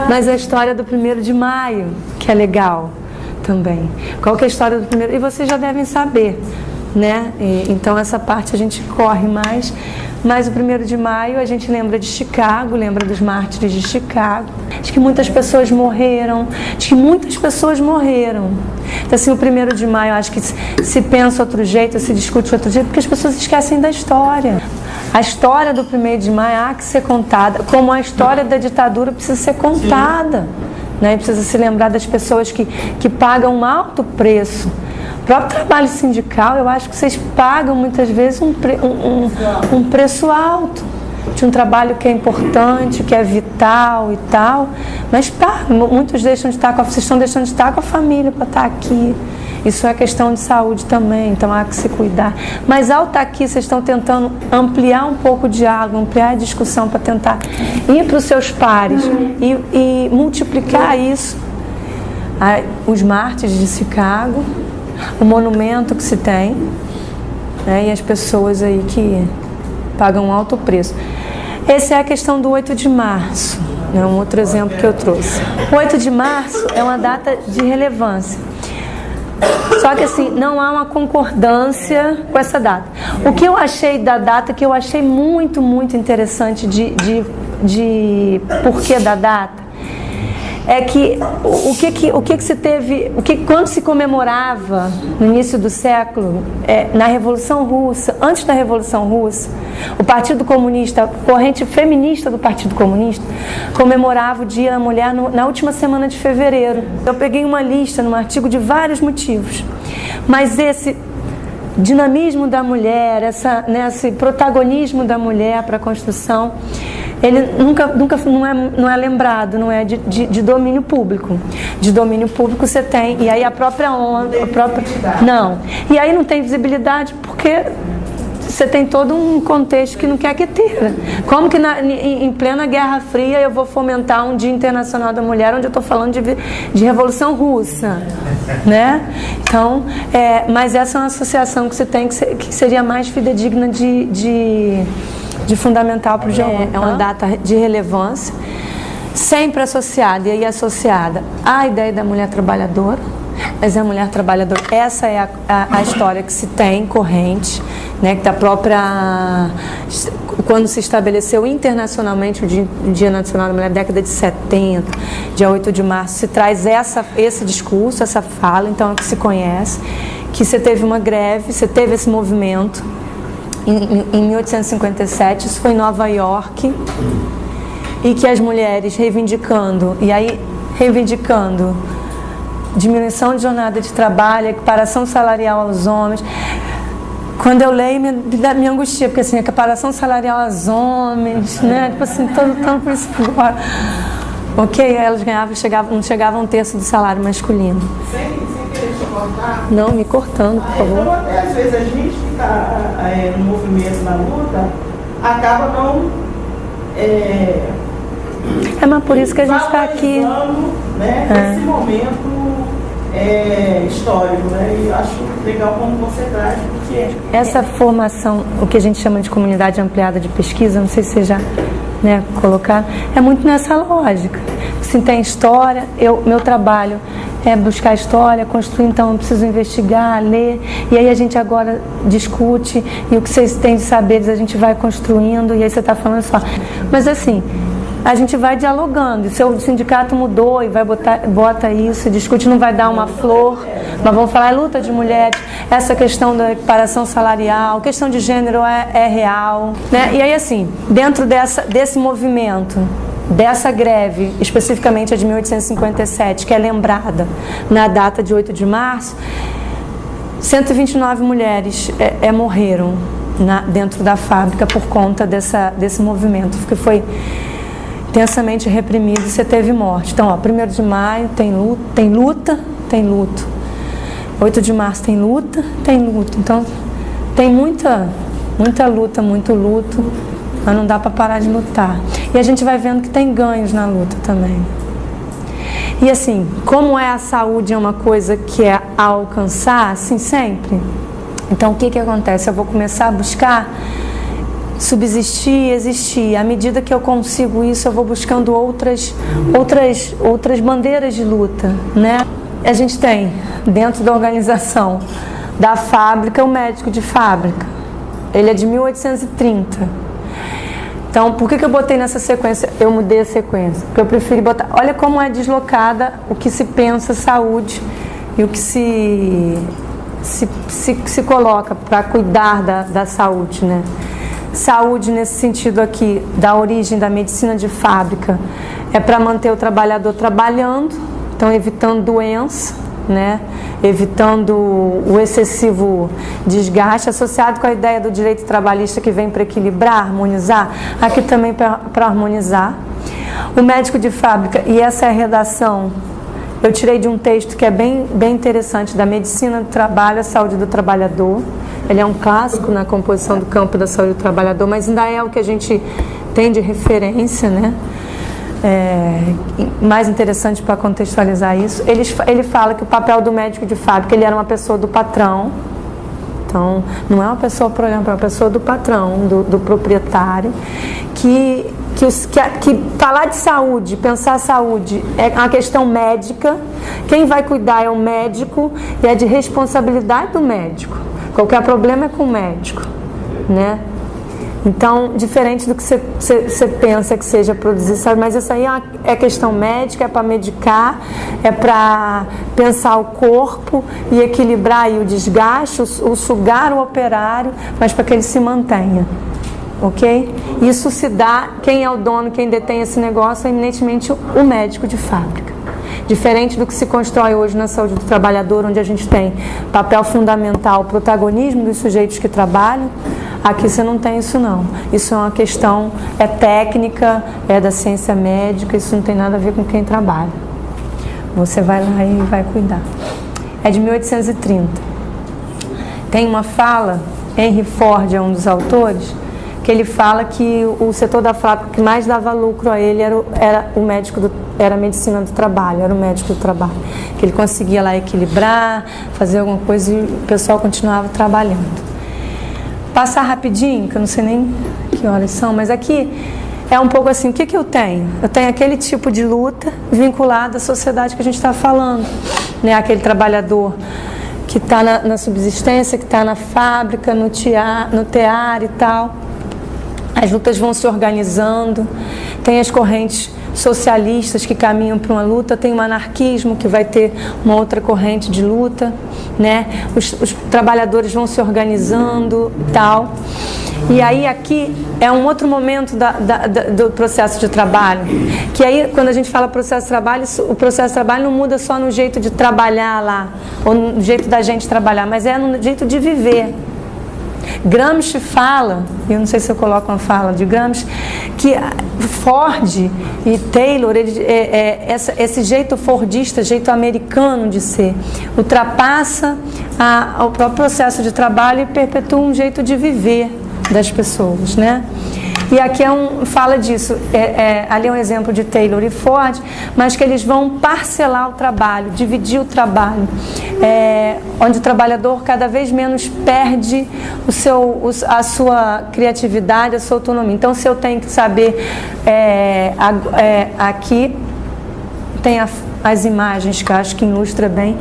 Mas a história do 1º de maio, que é legal também. Qual que é a história do 1º? E vocês já devem saber, né? Então essa parte a gente corre mais. Mas o 1º de maio a gente lembra de Chicago, lembra dos mártires de Chicago. Diz que muitas pessoas morreram. Então assim, o 1º de maio, acho que se pensa outro jeito, se discute outro jeito, porque as pessoas esquecem da história. A história do 1º de maio há que ser contada, como a história da ditadura precisa ser contada. Né? Precisa se lembrar das pessoas que pagam um alto preço. O próprio trabalho sindical, eu acho que vocês pagam muitas vezes um preço alto de um trabalho que é importante, que é vital e tal, mas muitos vocês estão deixando de estar com a família para estar aqui. Isso é questão de saúde também, então há que se cuidar. Mas ao estar aqui, vocês estão tentando ampliar um pouco o diálogo, ampliar a discussão para tentar ir para os seus pares e multiplicar isso. Os mártires de Chicago, o monumento que se tem, né, e as pessoas aí que pagam um alto preço. Essa é a questão do 8 de março, né, um outro exemplo que eu trouxe. O 8 de março é uma data de relevância. Só que assim, não há uma concordância com essa data. O que eu achei da data, que eu achei muito, muito interessante de porquê da data, é que o que se teve, quando se comemorava no início do século, na Revolução Russa, antes da Revolução Russa, o Partido Comunista, a corrente feminista do Partido Comunista, comemorava o Dia da Mulher na última semana de fevereiro. Eu peguei uma lista num artigo de vários motivos, mas esse dinamismo da mulher, esse protagonismo da mulher para a construção, ele nunca não é lembrado, não é de domínio público. De domínio público você tem, e aí a própria ONU, não. E aí não tem visibilidade porque você tem todo um contexto que não quer que tenha. Como que em plena Guerra Fria eu vou fomentar um Dia Internacional da Mulher onde eu estou falando de Revolução Russa, né? Então, mas essa é uma associação que você tem que seria mais fidedigna de fundamental para o João. É uma data de relevância, sempre associada, e aí associada à ideia da mulher trabalhadora. Mas a mulher trabalhadora, essa é a história que se tem corrente, né, que da própria, quando se estabeleceu internacionalmente o Dia Nacional da Mulher, década de 70, dia 8 de março, se traz esse discurso, essa fala, então é o que se conhece, que você teve uma greve, você teve esse movimento em 1857, isso foi em Nova York, e que as mulheres reivindicando diminuição de jornada de trabalho, equiparação salarial aos homens. Quando eu leio, me angustia, porque assim, equiparação salarial aos homens, né? Tipo assim, tanto por isso agora. Ok, elas não chegavam a 1/3 do salário masculino. Sem querer te cortar. Não, me cortando, por favor. Então, até às vezes a gente que está no movimento, na luta, acaba não... mas por isso que a gente está aqui. Né, esse momento histórico, né? E acho legal como você traz, porque... Essa formação, o que a gente chama de comunidade ampliada de pesquisa, não sei se você já colocaram, é muito nessa lógica. Assim, tem história, meu trabalho é buscar história, construir, então eu preciso investigar, ler, e aí a gente agora discute, e o que vocês têm de saberes a gente vai construindo, e aí você está falando só. Mas assim, a gente vai dialogando, e se o sindicato mudou e vai bota isso, discute, não vai dar uma flor, mas vamos falar luta de mulheres, essa questão da equiparação salarial, questão de gênero é real, né? E aí assim, dentro desse movimento, dessa greve, especificamente a de 1857, que é lembrada na data de 8 de março, 129 mulheres morreram dentro da fábrica por conta desse movimento, que foi intensamente reprimido e você teve morte. Então, 1º de maio tem luta, tem luto. 8 de março tem luta, tem luto. Então, tem muita luta, muito luto, mas não dá para parar de lutar. E a gente vai vendo que tem ganhos na luta também. E assim, como a saúde é uma coisa que é a alcançar, assim, sempre, Então, o que acontece? Eu vou começar a buscar subsistir e existir. À medida que eu consigo isso, eu vou buscando outras bandeiras de luta, né? A gente tem, dentro da organização da fábrica, o médico de fábrica. Ele é de 1830. Então, por que eu botei nessa sequência? Eu mudei a sequência. Porque eu preferi botar... Olha como é deslocada o que se pensa saúde e o que se coloca para cuidar da saúde, né? Saúde, nesse sentido aqui, da origem da medicina de fábrica, é para manter o trabalhador trabalhando, então evitando doença, né? Evitando o excessivo desgaste, associado com a ideia do direito trabalhista que vem para equilibrar, harmonizar, aqui também para harmonizar. O médico de fábrica, e essa é a redação, eu tirei de um texto que é bem interessante, da Medicina do Trabalho, a Saúde do Trabalhador. Ele é um clássico na composição do campo da saúde do trabalhador, mas ainda é o que a gente tem de referência, né? Mais interessante para contextualizar isso. Ele fala que o papel do médico de fábrica, ele era uma pessoa do patrão. Então, não é uma pessoa programa, é uma pessoa do patrão, do proprietário, que falar de saúde, pensar saúde é uma questão médica. Quem vai cuidar é o médico e é de responsabilidade do médico. Qualquer problema é com o médico, né? Então, diferente do que você pensa que seja produzir saúde, mas isso aí é questão médica, é para medicar, é para pensar o corpo e equilibrar aí o desgaste, o sugar o operário, mas para que ele se mantenha. Ok? Isso se dá, quem é o dono, quem detém esse negócio é eminentemente o médico de fábrica. Diferente do que se constrói hoje na saúde do trabalhador, onde a gente tem papel fundamental, protagonismo dos sujeitos que trabalham, aqui você não tem isso não. Isso é uma questão, é técnica, é da ciência médica, isso não tem nada a ver com quem trabalha. Você vai lá e vai cuidar. É de 1830. Tem uma fala, Henry Ford é um dos autores, que ele fala que o setor da fábrica que mais dava lucro a ele era a medicina do trabalho, era o médico do trabalho. Que ele conseguia lá equilibrar, fazer alguma coisa e o pessoal continuava trabalhando. Passar rapidinho, que eu não sei nem que horas são, mas aqui é um pouco assim, o que eu tenho? Eu tenho aquele tipo de luta vinculada à sociedade que a gente está falando, né? Aquele trabalhador que está na subsistência, que está na fábrica, no tear e tal. As lutas vão se organizando, tem as correntes socialistas que caminham para uma luta, tem o anarquismo que vai ter uma outra corrente de luta, né? Os trabalhadores vão se organizando e tal. E aí aqui é um outro momento do processo de trabalho, que aí quando a gente fala processo de trabalho, o processo de trabalho não muda só no jeito de trabalhar lá, ou no jeito da gente trabalhar, mas é no jeito de viver. Gramsci fala, eu não sei se eu coloco uma fala de Gramsci, que Ford e Taylor, esse jeito fordista, jeito americano de ser, ultrapassa o próprio processo de trabalho e perpetua um jeito de viver das pessoas, né? E aqui fala disso, ali é um exemplo de Taylor e Ford, mas que eles vão parcelar o trabalho, dividir o trabalho, onde o trabalhador cada vez menos perde a sua criatividade, a sua autonomia. Então, se eu tenho que saber, aqui tem as imagens que eu acho que ilustra bem.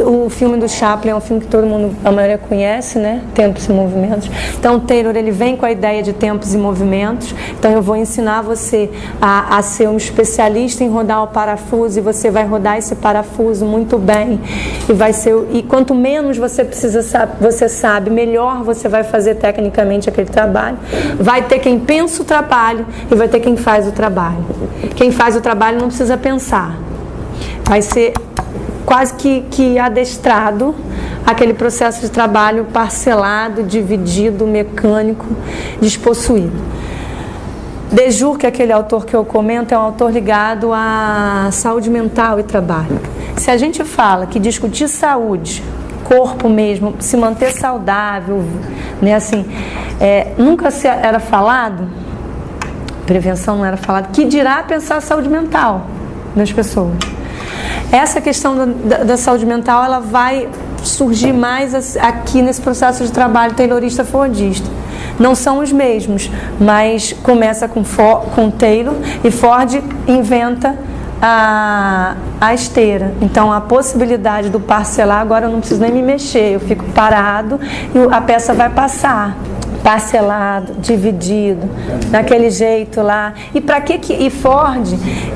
O filme do Chaplin é um filme que todo mundo, a maioria conhece, né? Tempos e Movimentos. Então, o Taylor, ele vem com a ideia de tempos e movimentos. Então, eu vou ensinar você a ser um especialista em rodar o parafuso, e você vai rodar esse parafuso muito bem. E quanto menos você sabe, melhor você vai fazer tecnicamente aquele trabalho. Vai ter quem pensa o trabalho e vai ter quem faz o trabalho. Quem faz o trabalho não precisa pensar. Vai ser quase que adestrado aquele processo de trabalho parcelado, dividido, mecânico, despossuído. Desjur, que é aquele autor que eu comento, é um autor ligado à saúde mental e trabalho. Se a gente fala que discutir saúde, corpo mesmo, se manter saudável, né, assim, nunca era falado, prevenção não era falado, que dirá pensar a saúde mental das pessoas. Essa questão da saúde mental, ela vai surgir mais aqui nesse processo de trabalho taylorista fordista. Não são os mesmos, mas começa com Taylor e Ford inventa a esteira. Então a possibilidade do parcelar, agora eu não preciso nem me mexer, eu fico parado e a peça vai passar. Parcelado, dividido, daquele jeito lá. E para que Ford?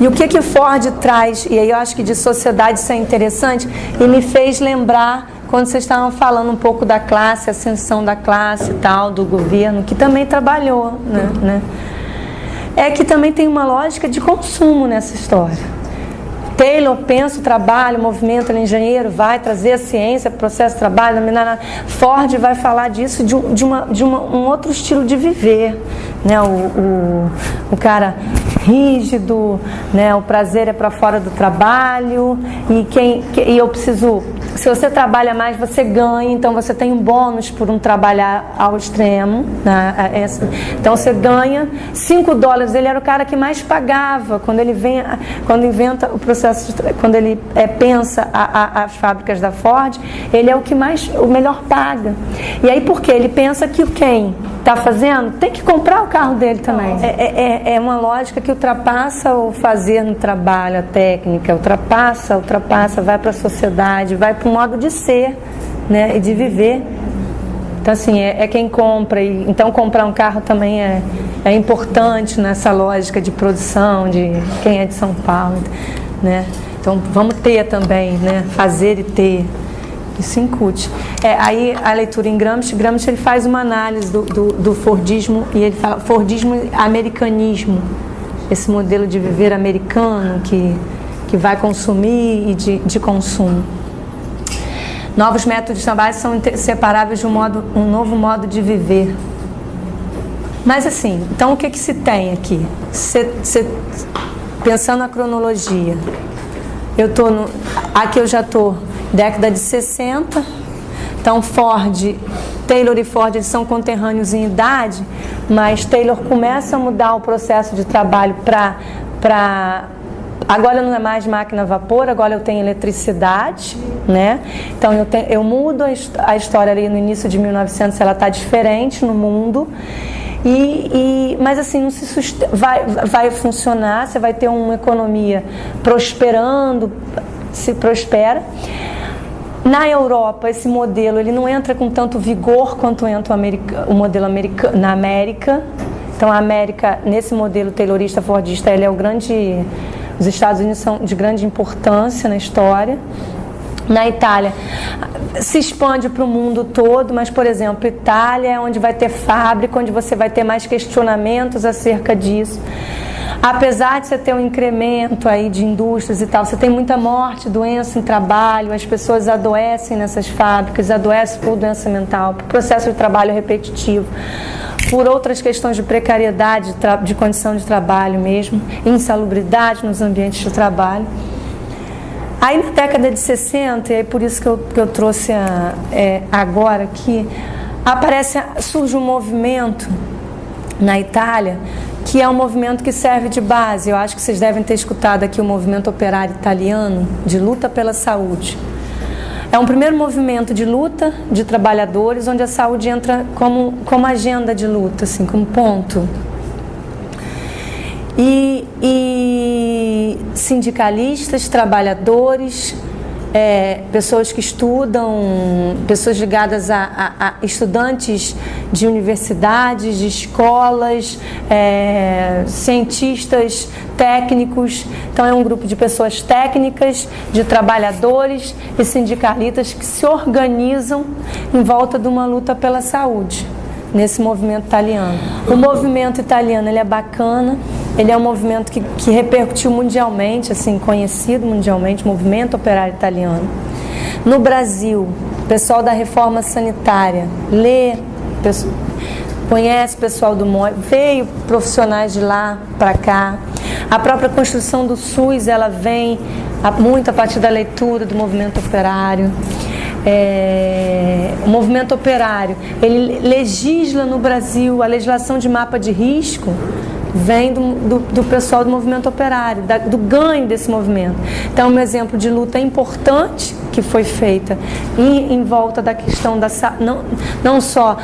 E o que Ford traz? E aí eu acho que de sociedade isso é interessante e me fez lembrar quando vocês estavam falando um pouco da classe, ascensão da classe e tal, do governo, que também trabalhou, né? É que também tem uma lógica de consumo nessa história. Taylor pensa o trabalho, o movimento, ele é engenheiro, vai trazer a ciência, processo de trabalho, Ford vai falar disso de um outro estilo de viver, né? O cara rígido, né? O prazer é para fora do trabalho e eu preciso. Se você trabalha mais, você ganha, então você tem um bônus por não trabalhar ao extremo, né? Então você ganha $5. Ele era o cara que mais pagava quando inventa o processo, quando ele pensa as fábricas da Ford, ele é o melhor paga. E aí por quê? Ele pensa que quem está fazendo tem que comprar o carro dele também. É uma lógica que ultrapassa o fazer no trabalho, a técnica, ultrapassa, vai para a sociedade, vai para o modo de ser, né, e de viver. Então assim, quem compra, então comprar um carro também é importante nessa lógica de produção, de quem é de São Paulo, né? Então vamos ter também, né, fazer e ter. Isso incute. Aí a leitura em Gramsci ele faz uma análise do Fordismo e ele fala Fordismo e americanismo, esse modelo de viver americano que vai consumir e de consumo. Novos métodos de trabalho são inseparáveis de um novo modo de viver. Mas assim, então o que se tem aqui? Pensando na cronologia, aqui eu já estou década de 60, então Taylor e Ford eles são conterrâneos em idade, mas Taylor começa a mudar o processo de trabalho para agora não é mais máquina a vapor, agora eu tenho eletricidade, né? Então eu mudo a história ali no início de 1900, ela está diferente no mundo. Mas assim, não vai funcionar, você vai ter uma economia prosperando, se prospera. Na Europa, esse modelo ele não entra com tanto vigor quanto entra o modelo americano na América. Então a América, nesse modelo taylorista fordista, ele é os Estados Unidos são de grande importância na história. Na Itália, se expande para o mundo todo, mas, por exemplo, Itália é onde vai ter fábrica, onde você vai ter mais questionamentos acerca disso. Apesar de você ter um incremento aí de indústrias e tal, você tem muita morte, doença em trabalho, as pessoas adoecem nessas fábricas, adoecem por doença mental, por processo de trabalho repetitivo, por outras questões de precariedade, de condição de trabalho mesmo, insalubridade nos ambientes de trabalho. Aí na década de 60, e é por isso que eu trouxe agora aqui, surge um movimento na Itália, que é um movimento que serve de base. Eu acho que vocês devem ter escutado aqui o movimento operário italiano de luta pela saúde. É um primeiro movimento de luta de trabalhadores, onde a saúde entra como agenda de luta, assim, como ponto. E sindicalistas, trabalhadores, pessoas que estudam, pessoas ligadas a estudantes de universidades, de escolas, cientistas, técnicos. Então é um grupo de pessoas técnicas, de trabalhadores e sindicalistas que se organizam em volta de uma luta pela saúde, nesse movimento italiano. O movimento italiano ele é bacana. Ele é um movimento que repercutiu mundialmente, assim, conhecido mundialmente, movimento operário italiano. No Brasil, o pessoal da reforma sanitária conhece o pessoal do MOI, veio profissionais de lá para cá. A própria construção do SUS, ela vem muito a partir da leitura do movimento operário. O movimento operário, ele legisla no Brasil, a legislação de mapa de risco vem do pessoal do movimento operário, do ganho desse movimento. Então, um exemplo de luta importante, que foi feita em volta da questão da não só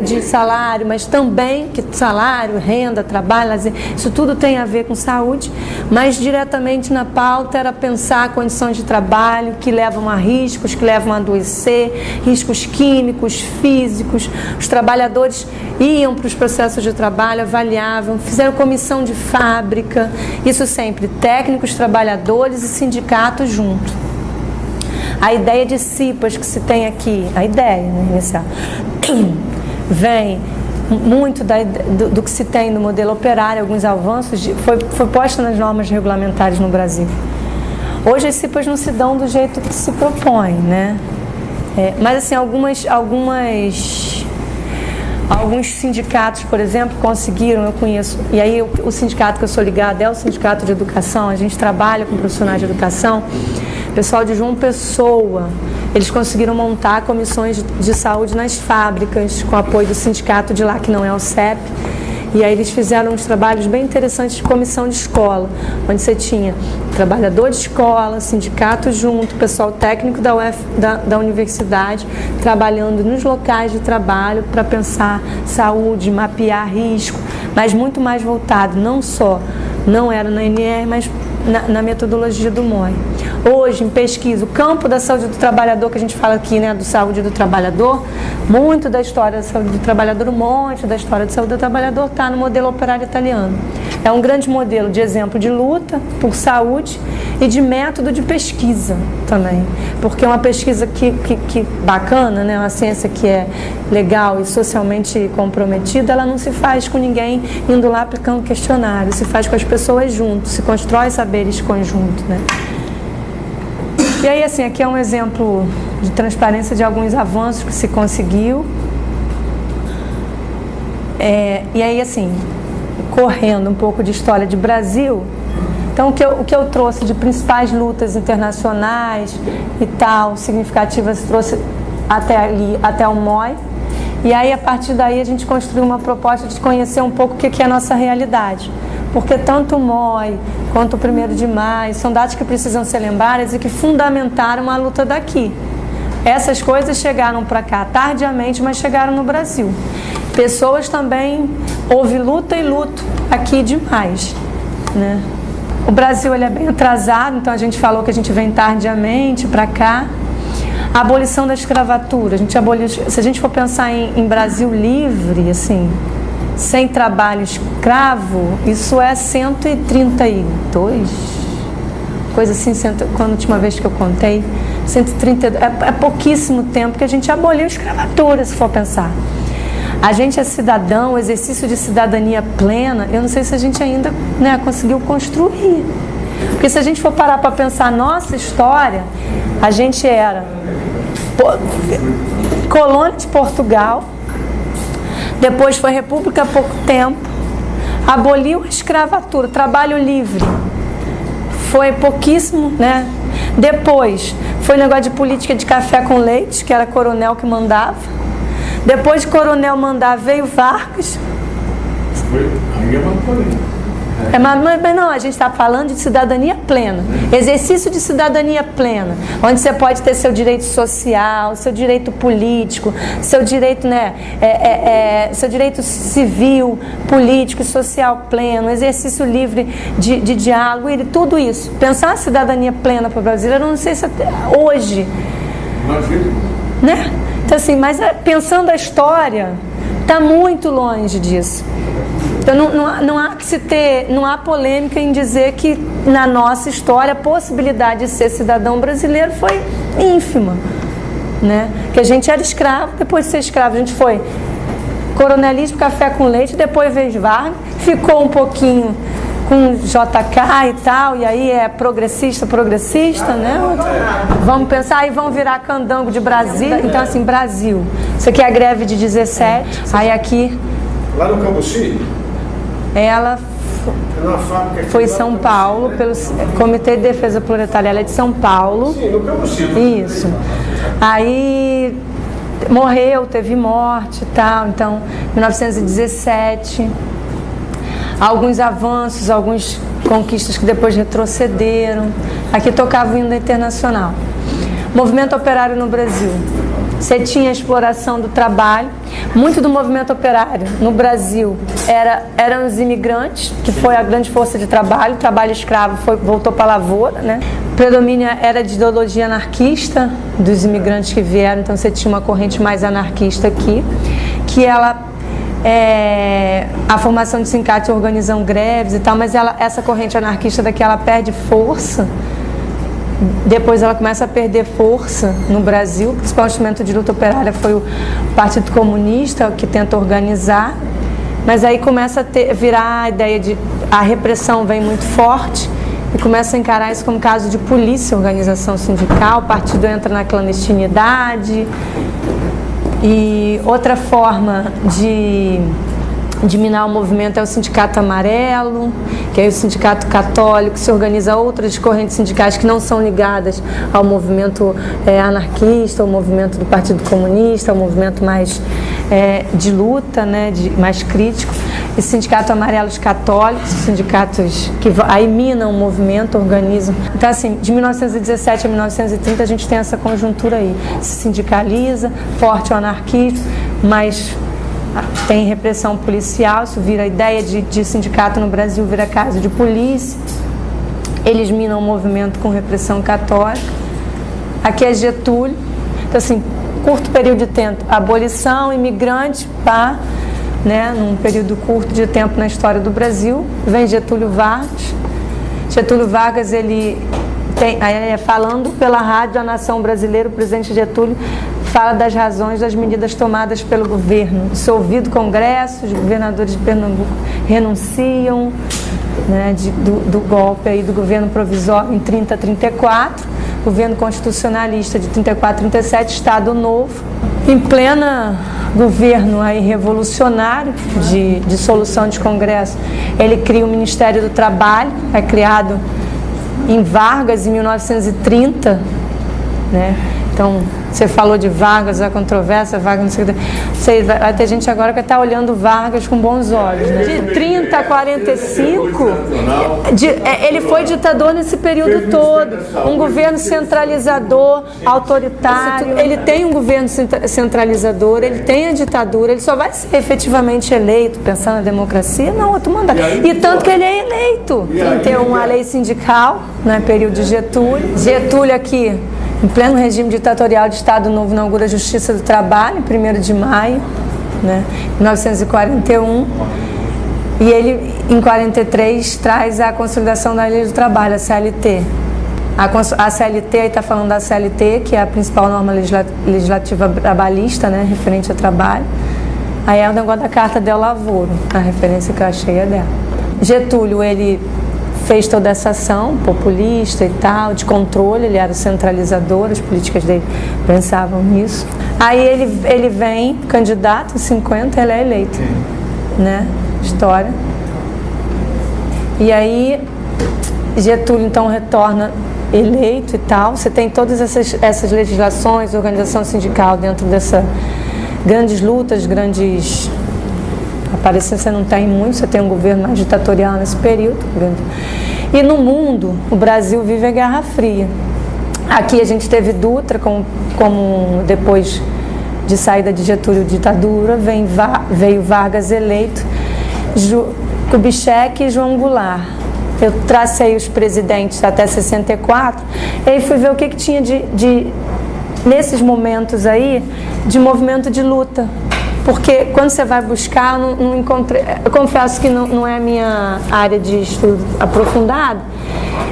de salário, mas também que salário, renda, trabalho, lazer, isso tudo tem a ver com saúde, mas diretamente na pauta era pensar condições de trabalho que levam a riscos, que levam a adoecer, riscos químicos, físicos. Os trabalhadores iam para os processos de trabalho, avaliavam, fizeram comissão de fábrica, isso sempre, técnicos, trabalhadores e sindicatos juntos. A ideia de CIPAs que se tem aqui, a ideia inicial, vem muito do que se tem no modelo operário, alguns avanços, foi posta nas normas regulamentares no Brasil. Hoje as CIPAs não se dão do jeito que se propõe, né? Mas assim, alguns sindicatos, por exemplo, conseguiram, eu conheço, e aí o sindicato que eu sou ligada é o Sindicato de Educação, a gente trabalha com profissionais de educação, pessoal de João Pessoa, eles conseguiram montar comissões de saúde nas fábricas, com apoio do sindicato de lá, que não é o CEP, e aí eles fizeram uns trabalhos bem interessantes de comissão de escola, onde você tinha trabalhador de escola, sindicato junto, pessoal técnico da universidade, trabalhando nos locais de trabalho para pensar saúde, mapear risco, mas muito mais voltado, não era na NR, mas na metodologia do MOI. Hoje, em pesquisa, o campo da saúde do trabalhador, que a gente fala aqui, né, do saúde do trabalhador, muito da história da saúde do trabalhador, um monte da história da saúde do trabalhador está no modelo operário italiano. É um grande modelo de exemplo de luta por saúde e de método de pesquisa também, porque é uma pesquisa que bacana, né, uma ciência que é legal e socialmente comprometida, ela não se faz com ninguém indo lá aplicando questionário, se faz com as pessoas juntos, se constrói saberes conjuntos, né? E aí, assim, aqui é um exemplo de transparência de alguns avanços que se conseguiu. E aí, assim, correndo um pouco de história de Brasil, então o que eu trouxe de principais lutas internacionais e tal, significativas, trouxe até o MOI. E aí, a partir daí, a gente construiu uma proposta de conhecer um pouco o que é a nossa realidade. Porque tanto o MOI quanto o 1º de maio são datas que precisam ser lembradas e que fundamentaram a luta daqui. Essas coisas chegaram para cá tardiamente, mas chegaram no Brasil. Pessoas também, houve luta e luto aqui demais, né? O Brasil ele é bem atrasado, então a gente falou que a gente vem tardiamente para cá. A abolição da escravatura, a gente aboliu, se a gente for pensar em Brasil livre, assim, sem trabalho escravo, isso é 132, coisa assim, quando a última vez que eu contei, 132, é pouquíssimo tempo que a gente aboliu a escravatura, se for pensar. A gente é cidadão, o exercício de cidadania plena, eu não sei se a gente ainda, né, conseguiu construir. Porque se a gente for parar para pensar a nossa história, a gente era colônia de Portugal, depois foi república há pouco tempo, aboliu a escravatura, trabalho livre, foi pouquíssimo, né? Depois foi negócio de política de café com leite, que era coronel que mandava. Depois de coronel mandar, veio Vargas. Mas não, a gente está falando de cidadania plena, exercício de cidadania plena, onde você pode ter seu direito social, seu direito político, seu direito, né, seu direito civil, político e social pleno, exercício livre de diálogo, e tudo isso. Pensar a cidadania plena para o Brasil, eu não sei se até hoje, né? Então, assim, mas pensando a história, está muito longe disso. Então não há que se ter, não há polêmica em dizer que na nossa história a possibilidade de ser cidadão brasileiro foi ínfima, né? Que a gente era escravo, depois de ser escravo a gente foi coronelismo, café com leite, depois veio Vargas, ficou um pouquinho com JK e tal, e aí é progressista, né? Vamos pensar, aí vão virar candango de Brasília. Então, assim, Brasil, isso aqui é a greve de 17, aí aqui... Lá no Cambuci? Ela foi em São Paulo, pelo Comitê de Defesa Proletária, ela é de São Paulo. Sim, no Cambuci. Isso. Aí morreu, teve morte e tal, então, 1917... Alguns avanços, algumas conquistas que depois retrocederam. Aqui tocava o hino internacional. Movimento operário no Brasil. Você tinha a exploração do trabalho. Muito do movimento operário no Brasil eram os imigrantes, que foi a grande força de trabalho. O trabalho escravo voltou para a lavoura, né? O predomínio era de ideologia anarquista dos imigrantes que vieram. Então você tinha uma corrente mais anarquista aqui, que ela a formação de sindicatos organizam greves e tal, mas essa corrente anarquista daqui ela perde força. Depois ela começa a perder força no Brasil. O principal instrumento de luta operária foi o Partido Comunista, que tenta organizar, mas aí começa a virar a ideia de a repressão vem muito forte e começa a encarar isso como caso de polícia, organização sindical. O partido entra na clandestinidade. E outra forma de minar o movimento é o Sindicato Amarelo, que é o Sindicato Católico, se organiza outras correntes sindicais que não são ligadas ao movimento anarquista, ao movimento do Partido Comunista, ao movimento mais de luta, né, mais crítico. E Sindicato Amarelos Católicos, sindicatos que aí minam o movimento, organizam. Então, assim, de 1917 a 1930 a gente tem essa conjuntura aí. Se sindicaliza, forte o anarquismo, mas tem repressão policial, isso vira a ideia de sindicato no Brasil, vira caso de polícia. Eles minam o movimento com repressão católica. Aqui é Getúlio. Então, assim, curto período de tempo, abolição, imigrante, pá, né, num período curto de tempo na história do Brasil. Vem Getúlio Vargas. Getúlio Vargas, ele falando pela rádio A Nação Brasileira, o presidente Getúlio fala das razões das medidas tomadas pelo governo. Dissolvido o Congresso, os governadores de Pernambuco renunciam, né, do golpe aí do governo provisório em 30 a 34, governo constitucionalista de 34 a 37, Estado Novo. Em plena governo aí revolucionário de dissolução de Congresso, ele cria o Ministério do Trabalho, é criado em Vargas em 1930, né? Então, você falou de Vargas, a controvérsia, Vargas, não sei o que. Vai ter gente agora que está olhando Vargas com bons olhos, né? De 30 a 45, ele foi ditador nesse período todo. Um governo centralizador, autoritário. Ele tem um governo centralizador, ele tem a ditadura, ele só vai ser efetivamente eleito, pensando na democracia, não, outro mandato. E tanto que ele é eleito. Tem uma lei sindical, né, período de Getúlio. Getúlio aqui, em pleno regime ditatorial de Estado Novo, inaugura a Justiça do Trabalho, em 1º de maio, né, 1941. E ele, em 43, traz a consolidação da Lei do Trabalho, a CLT. A CLT, aí está falando da CLT, que é a principal norma legislativa trabalhista, né, referente ao trabalho. Aí é o negócio da Carta del Lavoro, a referência que eu achei é dela. Getúlio, ele fez toda essa ação populista e tal, de controle, ele era o centralizador, as políticas dele pensavam nisso. Aí ele vem, candidato, em 50, ele é eleito, né? História. E aí, Getúlio, então, retorna eleito e tal. Você tem todas essas legislações, organização sindical dentro dessas grandes lutas, grandes... Aparecendo, você não tem muito, você tem um governo mais ditatorial nesse período. E no mundo, o Brasil vive a Guerra Fria. Aqui a gente teve Dutra, como depois de saída de Getúlio ditadura, veio Vargas eleito, Kubitschek e João Goulart. Eu tracei os presidentes até 64, e aí fui ver o que tinha nesses momentos aí, de movimento de luta. Porque quando você vai buscar, eu não encontrei. Eu confesso que não é a minha área de estudo aprofundado,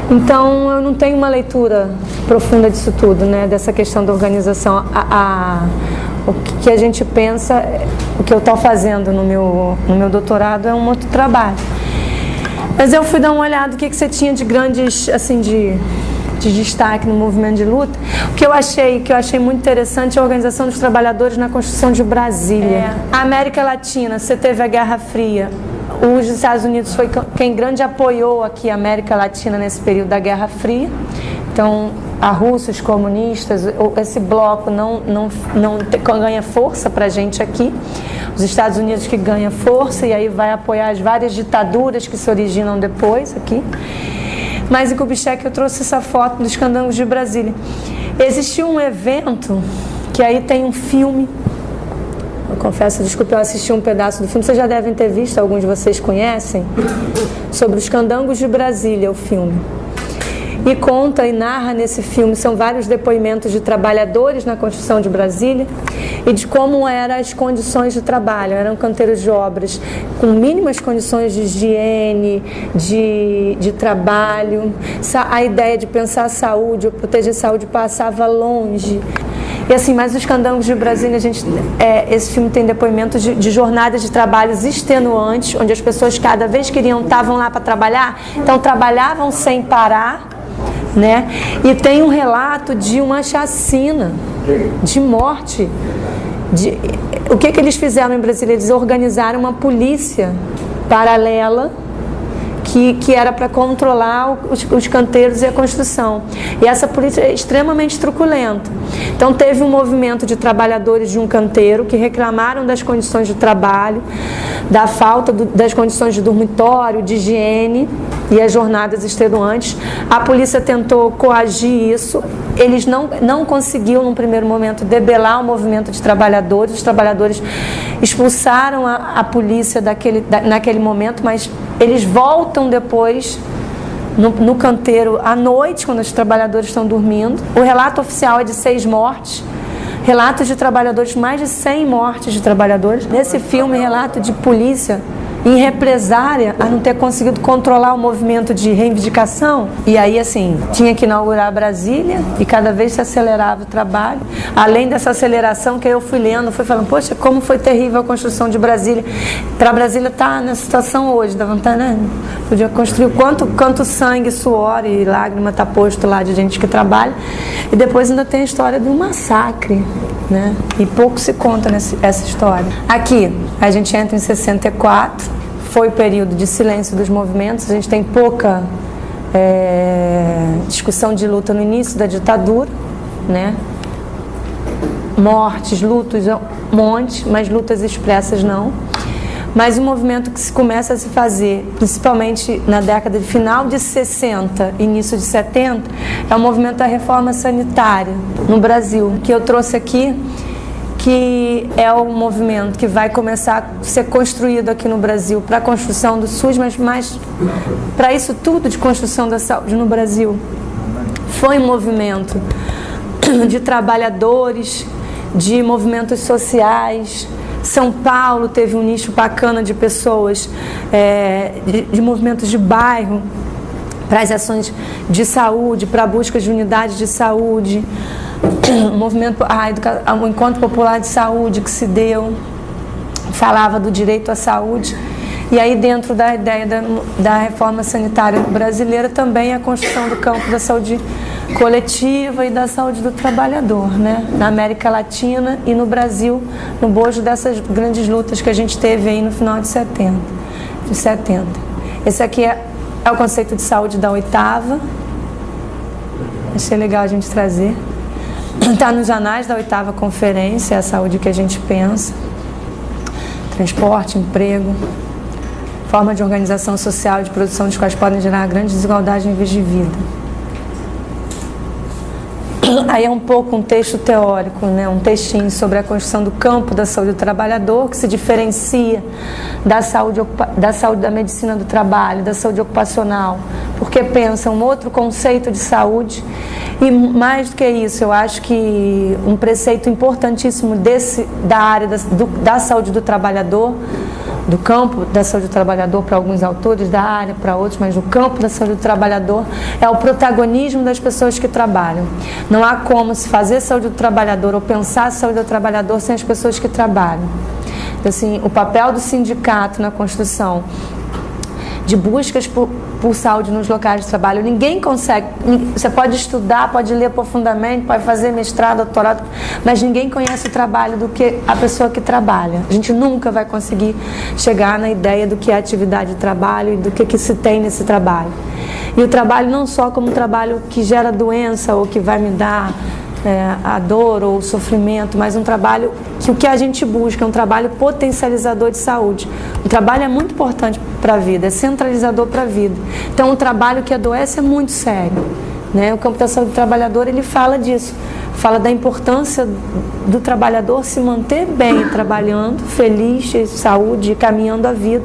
então eu não tenho uma leitura profunda disso tudo, né? Dessa questão da organização. O que a gente pensa, o que eu estou fazendo no meu doutorado é um outro trabalho. Mas eu fui dar uma olhada o que você tinha de grandes, assim, de destaque no movimento de luta. O que eu achei muito interessante é a organização dos trabalhadores na construção de Brasília. A América Latina, você teve a Guerra Fria. Os Estados Unidos foi quem grande apoiou aqui a América Latina nesse período da Guerra Fria. Então, a Rússia, os comunistas, esse bloco não ganha força para a gente aqui. Os Estados Unidos que ganha força e aí vai apoiar as várias ditaduras que se originam depois aqui. Mas em Kubitschek eu trouxe essa foto dos Candangos de Brasília. Existiu um evento, que aí tem um filme, eu confesso, desculpa, eu assisti um pedaço do filme, vocês já devem ter visto, alguns de vocês conhecem, sobre os Candangos de Brasília, o filme. E conta e narra nesse filme, são vários depoimentos de trabalhadores na construção de Brasília e de como eram as condições de trabalho. Eram canteiros de obras com mínimas condições de higiene, de trabalho. A ideia de pensar a saúde, ou proteger a saúde, passava longe. E assim, mas os Candangos de Brasília, esse filme tem depoimentos de jornadas de trabalhos extenuantes, onde as pessoas cada vez estavam lá para trabalhar, então trabalhavam sem parar, né? E tem um relato de uma chacina, de morte. O que eles fizeram em Brasília? Eles organizaram uma polícia paralela que era para controlar os canteiros e a construção. E essa polícia é extremamente truculenta. Então teve um movimento de trabalhadores de um canteiro que reclamaram das condições de trabalho, da falta das condições de dormitório, de higiene e as jornadas extenuantes. A polícia tentou coagir isso. Eles não conseguiram, num primeiro momento, debelar o movimento de trabalhadores. Os trabalhadores expulsaram a polícia naquele momento, mas eles voltam depois no canteiro à noite, quando os trabalhadores estão dormindo. O relato oficial é de 6 mortes. Relatos de trabalhadores, mais de 100 mortes de trabalhadores. Nesse filme, relato de polícia em represária a não ter conseguido controlar o movimento de reivindicação. E aí, assim, tinha que inaugurar Brasília e cada vez se acelerava o trabalho. Além dessa aceleração que eu fui lendo, fui falando, poxa, como foi terrível a construção de Brasília. Para Brasília estar nessa situação hoje, dá vontade, né? Podia construir quanto sangue, suor e lágrima está posto lá de gente que trabalha. E depois ainda tem a história de um massacre, né? E pouco se conta essa história. Aqui, a gente entra em 64, foi o período de silêncio dos movimentos, a gente tem pouca discussão de luta no início da ditadura, né? Mortes, lutos, um monte, mas lutas expressas não. Mas o movimento que se começa a se fazer, principalmente na década de final de 60, início de 70, é o movimento da reforma sanitária no Brasil, que eu trouxe aqui, que é o movimento que vai começar a ser construído aqui no Brasil para a construção do SUS, mas para isso tudo de construção da saúde no Brasil. Foi um movimento de trabalhadores, de movimentos sociais. São Paulo teve um nicho bacana de pessoas, de movimentos de bairro, para as ações de saúde, para a busca de unidades de saúde, o movimento, o Encontro Popular de Saúde que se deu, falava do direito à saúde. E aí, dentro da ideia da reforma sanitária brasileira, também a construção do campo da saúde coletiva e da saúde do trabalhador, né? Na América Latina e no Brasil, no bojo dessas grandes lutas que a gente teve aí no final de 70. Esse aqui é o conceito de saúde da 8ª. Achei legal a gente trazer. Está nos anais da 8ª conferência, é a saúde que a gente pensa. Transporte, emprego, forma de organização social e de produção dos quais podem gerar grande desigualdade em vez de vida. Aí é um pouco um texto teórico, né? Um textinho sobre a construção do campo da saúde do trabalhador, que se diferencia da saúde da medicina do trabalho, da saúde ocupacional, porque pensa um outro conceito de saúde. E mais do que isso, eu acho que um preceito importantíssimo da área da saúde do trabalhador, do campo da saúde do trabalhador para alguns autores, da área para outros, mas do campo da saúde do trabalhador, é o protagonismo das pessoas que trabalham. Não há como se fazer saúde do trabalhador ou pensar a saúde do trabalhador sem as pessoas que trabalham. Então, assim, o papel do sindicato na construção de buscas por saúde nos locais de trabalho, ninguém consegue. Você pode estudar, pode ler profundamente, pode fazer mestrado, doutorado, mas ninguém conhece o trabalho do que a pessoa que trabalha. A gente nunca vai conseguir chegar na ideia do que é atividade de trabalho e do que se tem nesse trabalho. E o trabalho não só como um trabalho que gera doença ou que vai me dar a dor ou o sofrimento, mas um trabalho que o que a gente busca é um trabalho potencializador de saúde. O trabalho é muito importante para a vida, é centralizador para a vida. Então, um trabalho que adoece é muito sério, né? O campo da saúde do trabalhador, ele fala disso, fala da importância do trabalhador se manter bem, trabalhando, feliz, cheio de saúde, caminhando a vida.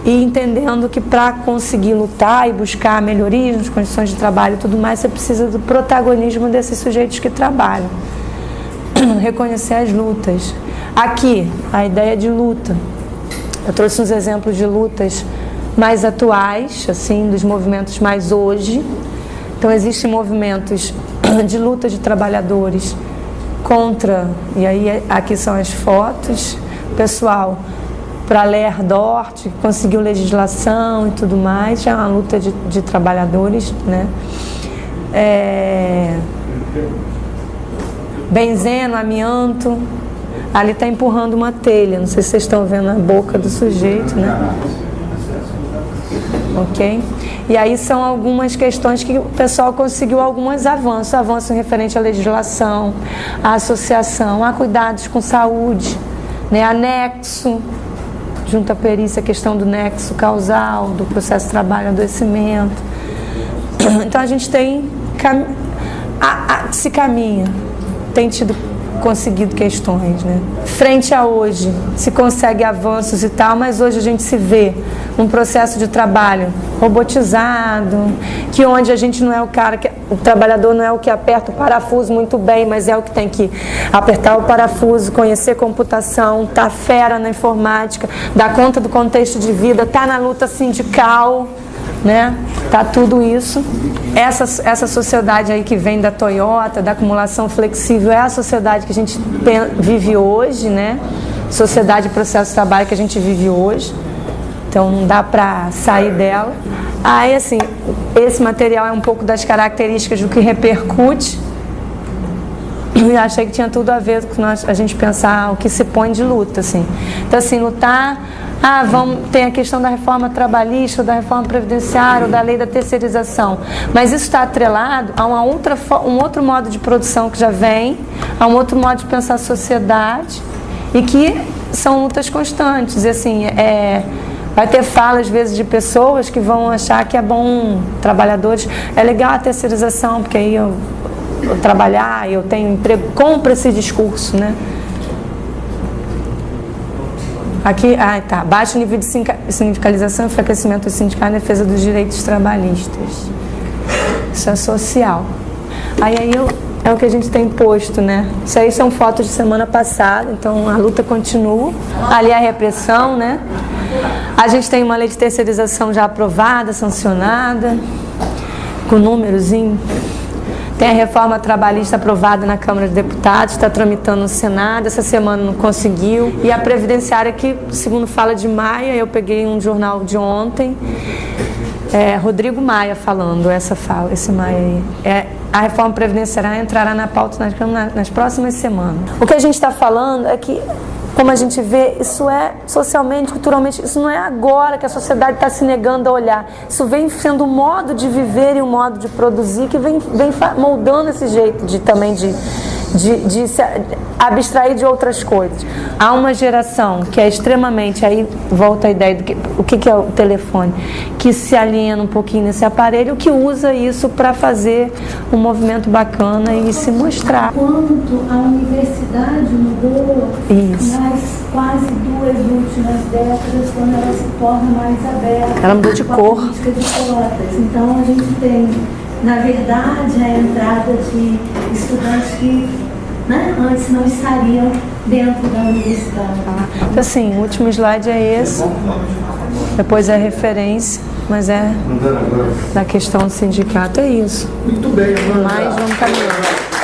E entendendo que para conseguir lutar e buscar melhorias nas condições de trabalho e tudo mais, você precisa do protagonismo desses sujeitos que trabalham. Reconhecer as lutas. Aqui, a ideia de luta. Eu trouxe uns exemplos de lutas mais atuais, assim, dos movimentos mais hoje. Então, existem movimentos de luta de trabalhadores contra, e aí aqui são as fotos, pessoal, para a Ler Dort, que conseguiu legislação e tudo mais, já é uma luta de trabalhadores, né? Benzeno, amianto, ali está empurrando uma telha, não sei se vocês estão vendo a boca do sujeito, né? Ok? E aí são algumas questões que o pessoal conseguiu alguns avanços referente à legislação, à associação, a cuidados com saúde, né? Anexo, junto à perícia, a questão do nexo causal, do processo de trabalho, adoecimento. Então a gente tem se caminha, tem conseguido questões, né? Frente a hoje, se consegue avanços e tal, mas hoje a gente se vê um processo de trabalho robotizado, que onde a gente não é o cara, o trabalhador não é o que aperta o parafuso muito bem, mas é o que tem que apertar o parafuso, conhecer computação, tá fera na informática, dar conta do contexto de vida, tá na luta sindical, né? Tá tudo isso. Essa sociedade aí que vem da Toyota, da acumulação flexível, é a sociedade que a gente vive hoje, né? Sociedade e processo de trabalho que a gente vive hoje. Então não dá para sair dela. Aí assim, esse material é um pouco das características do que repercute. E achei que tinha tudo a ver com a gente pensar o que se põe de luta, assim. Então assim, lutar, tem a questão da reforma trabalhista, da reforma previdenciária, da lei da terceirização. Mas isso está atrelado a um outro modo de produção que já vem, a um outro modo de pensar a sociedade, e que são lutas constantes. E assim, vai ter fala, às vezes, de pessoas que vão achar que é bom, trabalhadores, é legal a terceirização, porque aí eu trabalhar, eu tenho emprego, compra esse discurso, né? Aqui, baixo nível de sindicalização, enfraquecimento do sindicato em defesa dos direitos trabalhistas. Isso é social. Aí é o que a gente tem posto, né? Isso aí são fotos de semana passada, então a luta continua. Ali a repressão, né? A gente tem uma lei de terceirização já aprovada, sancionada, com númerozinho. Tem a reforma trabalhista aprovada na Câmara de Deputados, está tramitando no Senado, essa semana não conseguiu. E a previdenciária, que, segundo fala de Maia, eu peguei um jornal de ontem, Rodrigo Maia falando esse Maia aí. A reforma previdenciária entrará na pauta nas próximas semanas. O que a gente está falando é que, como a gente vê, isso é socialmente, culturalmente, isso não é agora que a sociedade está se negando a olhar. Isso vem sendo um modo de viver e um modo de produzir que vem moldando esse jeito também de se abstrair de outras coisas. Há uma geração que é extremamente, aí volta a ideia o que é o telefone, que se aliena um pouquinho nesse aparelho, que usa isso para fazer um movimento bacana e se mostrar. Quando a universidade mudou nas quase 2 últimas décadas, quando ela se torna mais aberta, ela mudou de cor. Política de cotas. Então a gente tem, na verdade, a entrada de estudantes que, né, antes não estariam dentro da universidade. Então, assim, o último slide é esse, depois é a referência, mas é da questão do sindicato, é isso. Muito bem, mas vamos caminhar.